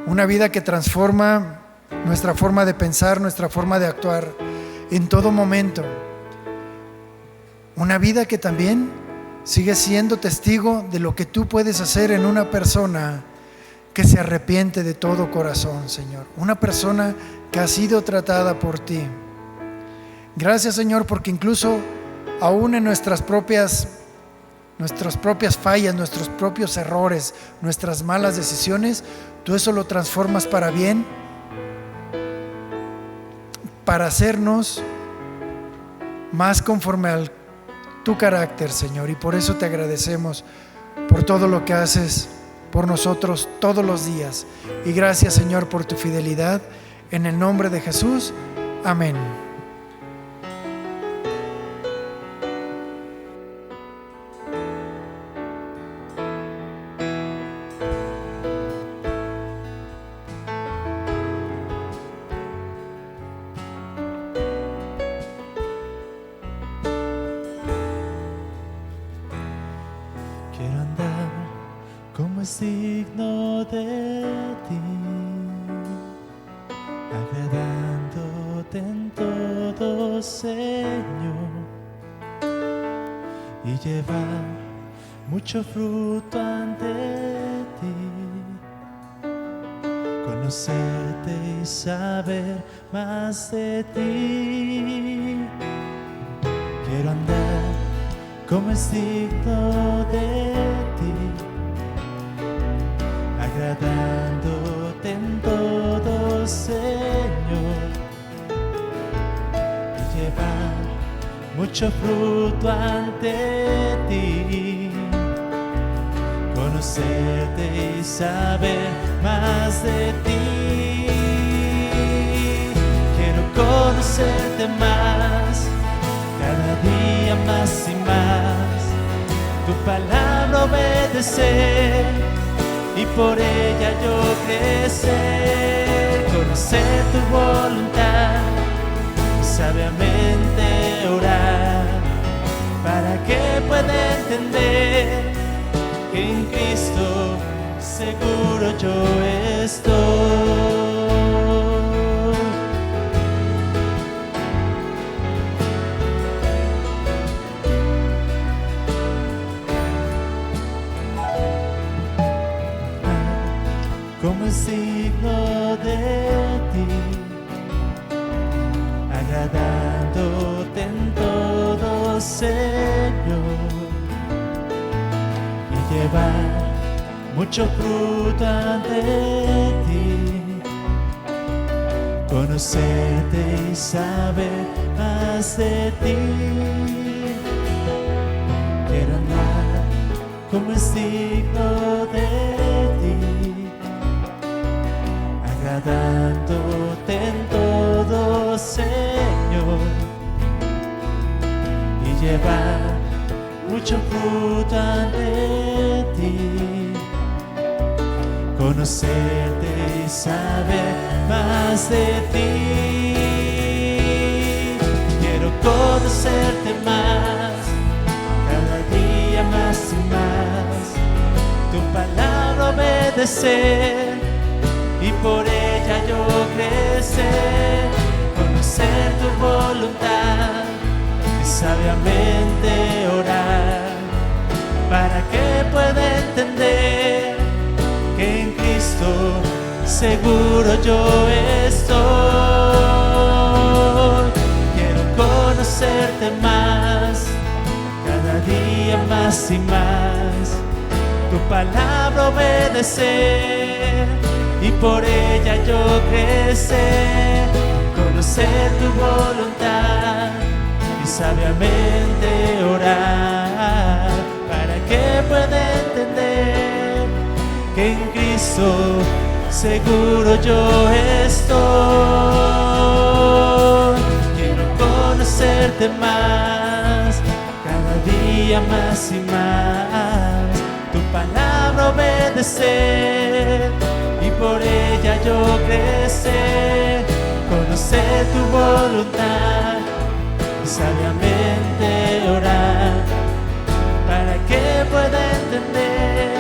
Speaker 1: una vida que transforma nuestra forma de pensar, nuestra forma de actuar en todo momento. Una vida que también sigue siendo testigo de lo que tú puedes hacer en una persona que se arrepiente de todo corazón, Señor. Una persona que ha sido tratada por ti. Gracias, Señor, porque incluso aún en nuestras propias fallas, nuestros propios errores, nuestras malas decisiones, tú eso lo transformas para bien, para hacernos más conforme al tu carácter, Señor, y por eso te agradecemos por todo lo que haces por nosotros todos los días. Y gracias, Señor, por tu fidelidad. En el nombre de Jesús, amén.
Speaker 2: Como es digno de ti, agradándote en todo, Señor, y llevar mucho fruto ante ti, conocerte y saber más de ti. Quiero andar como es digno de ti, agradándote en todo, Señor, y llevar mucho fruto ante ti, conocerte y saber más de ti. Quiero conocerte más, cada día más y más, tu palabra obedecer y por ella yo crecer, conocer tu voluntad y sabiamente orar, para que pueda entender que en Cristo seguro yo estoy. Como es digno de ti, agradándote en todo, Señor, y llevar mucho fruto ante ti, conocerte y saber más de ti. Quiero andar como es digno de ti, agradándote en todo, Señor, y llevar mucho fruto ante ti, conocerte y saber más de ti. Quiero conocerte más, cada día más y más, tu palabra obedecer y por ella yo crecer, conocer tu voluntad y sabiamente orar, para que pueda entender que en Cristo seguro yo estoy. Quiero conocerte más, cada día día más y más tu palabra obedecer y por ella yo crecer, conocer tu voluntad y sabiamente orar, para que pueda entender que en Cristo seguro yo estoy. Quiero conocerte más, cada día más y más, tu palabra obedecer y por ella yo crecer, conocer tu voluntad y sabiamente orar, para que pueda entender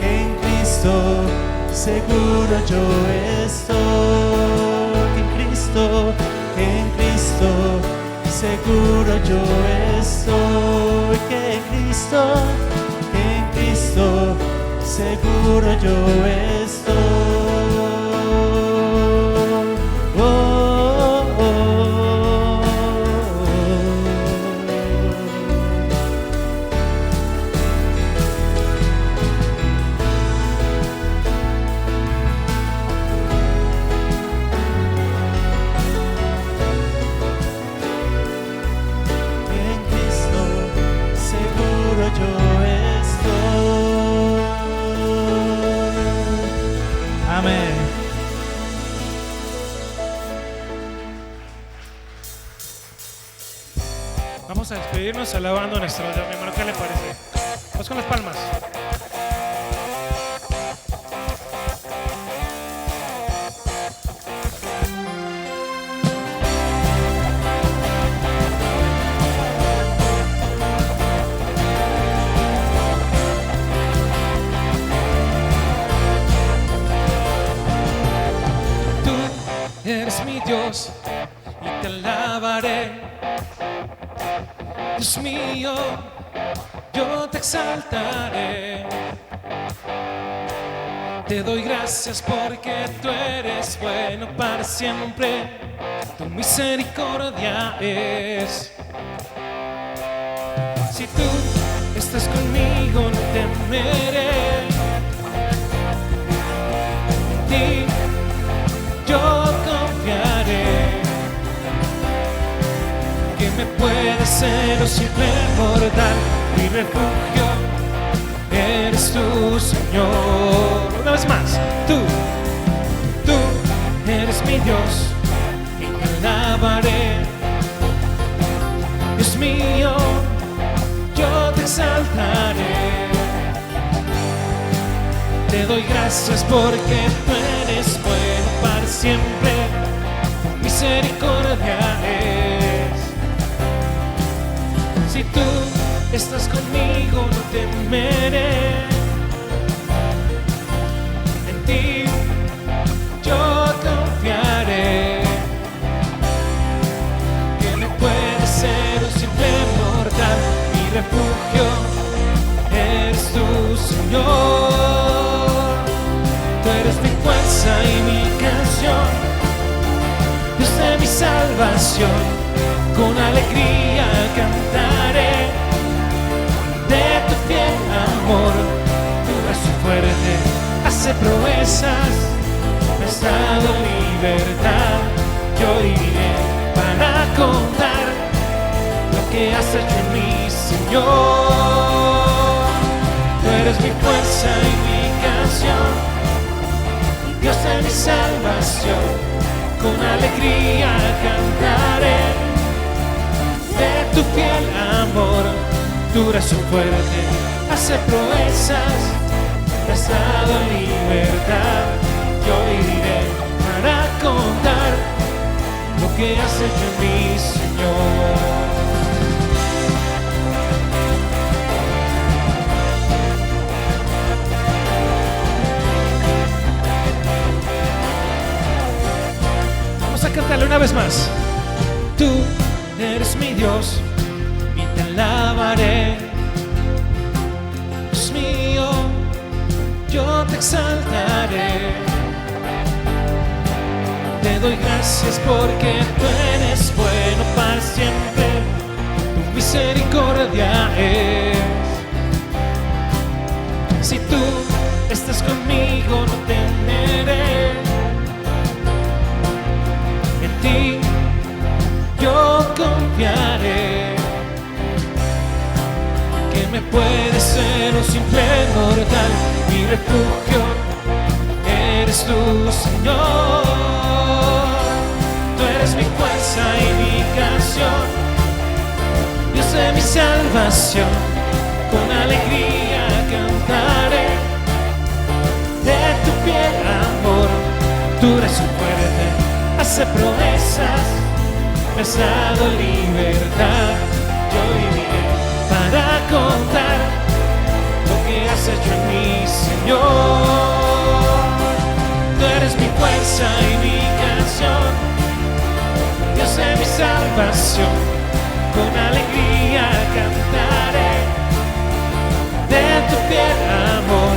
Speaker 2: que en Cristo seguro yo estoy. Que en Cristo seguro yo estoy. Que en Cristo seguro yo estoy. Oh, oh, oh. En Cristo seguro yo estoy. Amén.
Speaker 3: Vamos a despedirnos alabando a nuestro Dios, mi hermano. ¿Qué le parece? Vamos con las palmas. Tú eres mi Dios y te alabaré. Dios mío, yo te exaltaré. Te doy gracias porque tú eres bueno para siempre. Tu misericordia es. Si tú estás conmigo, no temeré. En ti yo confiaré. Que me puede ser un simple mortal, mi refugio eres tú, Señor. Una vez más, tú eres mi Dios y te alabaré. Dios mío, yo te exaltaré. Te doy gracias porque tú eres bueno para siempre. Tu misericordia es. Si tú estás conmigo, no temeré. En ti yo confiaré. Que me puede ser un simple mortal, mi refugio eres tú, Señor. Tú eres mi fuerza y mi canción, Dios de mi salvación. Con alegría cantaré de tu fiel amor. Tu brazo fuerte hace proezas, me has dado libertad. Yo iré para contar lo que has hecho en mí, Señor. Tú eres mi fuerza y mi canción, Dios de mi salvación. Con alegría cantaré de tu fiel amor. Tu brazo fuerte hace proezas, me has dado libertad. Yo iré para contar lo que has hecho en mí, Señor. Vamos a cantarle una vez más. Tú eres mi Dios y te alabaré. Dios mío, yo te exaltaré. Te doy gracias porque tú eres bueno para siempre. Tu misericordia es. Si tú estás conmigo no temeré. En ti yo confiaré. Que me puede ser un simple mortal, mi refugio eres tú, Señor. Tú eres mi fuerza y mi canción, Dios de mi salvación. Con alegría cantaré de tu fiel amor. Tú eres un fuerte, hace promesas, me has dado libertad. Yo viviré para contar lo que has hecho en mí, Señor. Tú eres mi fuerza y mi canción, Dios de mi salvación. Con alegría cantaré de tu fiel amor.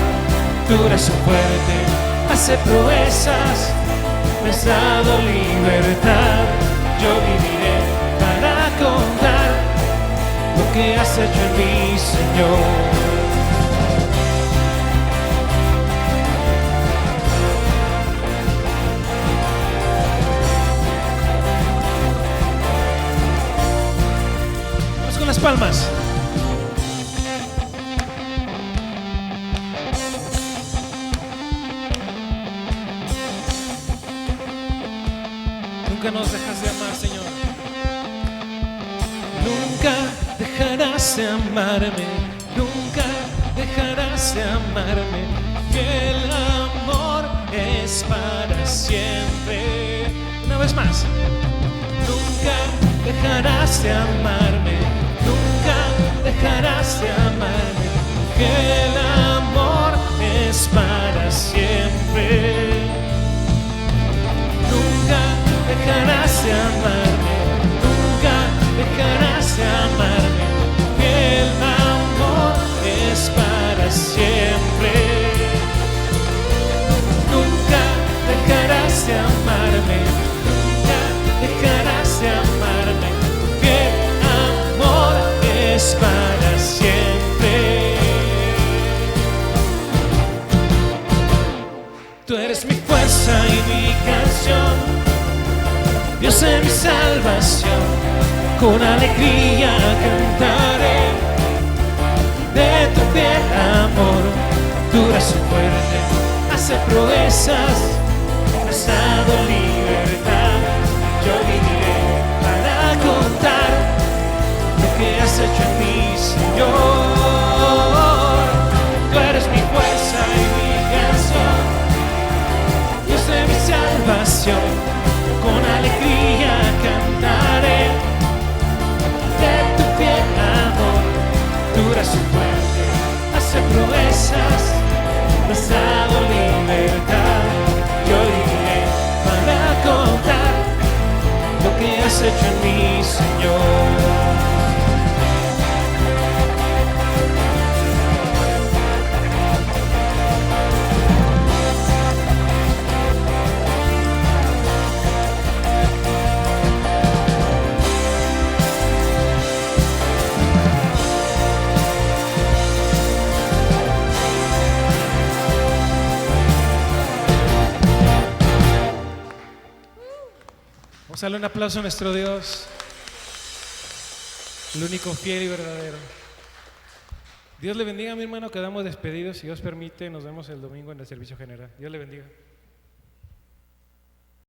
Speaker 3: Tú eres un fuerte, hace proezas, me has dado libertad. Yo viviré para contar lo que has hecho en mí, Señor. Vamos con las palmas. Nunca nos dejas de amar, Señor. Nunca dejarás de amarme, nunca dejarás de amarme, que el amor es para siempre. Una vez más. Nunca dejarás de amarme, nunca dejarás de amarme, que el amor es para siempre. Nunca dejarás de amarme, nunca dejarás de amarme, que el amor es para siempre. Nunca dejarás de amarme, nunca dejarás de amarme, que el amor es para siempre. Tú eres mi fuerza y mi canción, Dios de mi salvación. Con alegría cantaré de tu fiel amor. Tú eres un fuerte, hace proezas, me has dado libertad. Yo viviré para contar lo que has hecho en mí, Señor. Tú eres mi fuerza y mi canción, Dios de mi salvación. Con alegría cantaré de tu fiel amor. Tú eres un fuerte, hace proezas, me has dado libertad. Yo viviré para contar lo que has hecho en mí, Señor. Vamos a darle un aplauso a nuestro Dios, el único fiel y verdadero. Dios le bendiga, mi hermano. Quedamos despedidos. Si Dios permite, nos vemos el domingo en el servicio general. Dios le bendiga.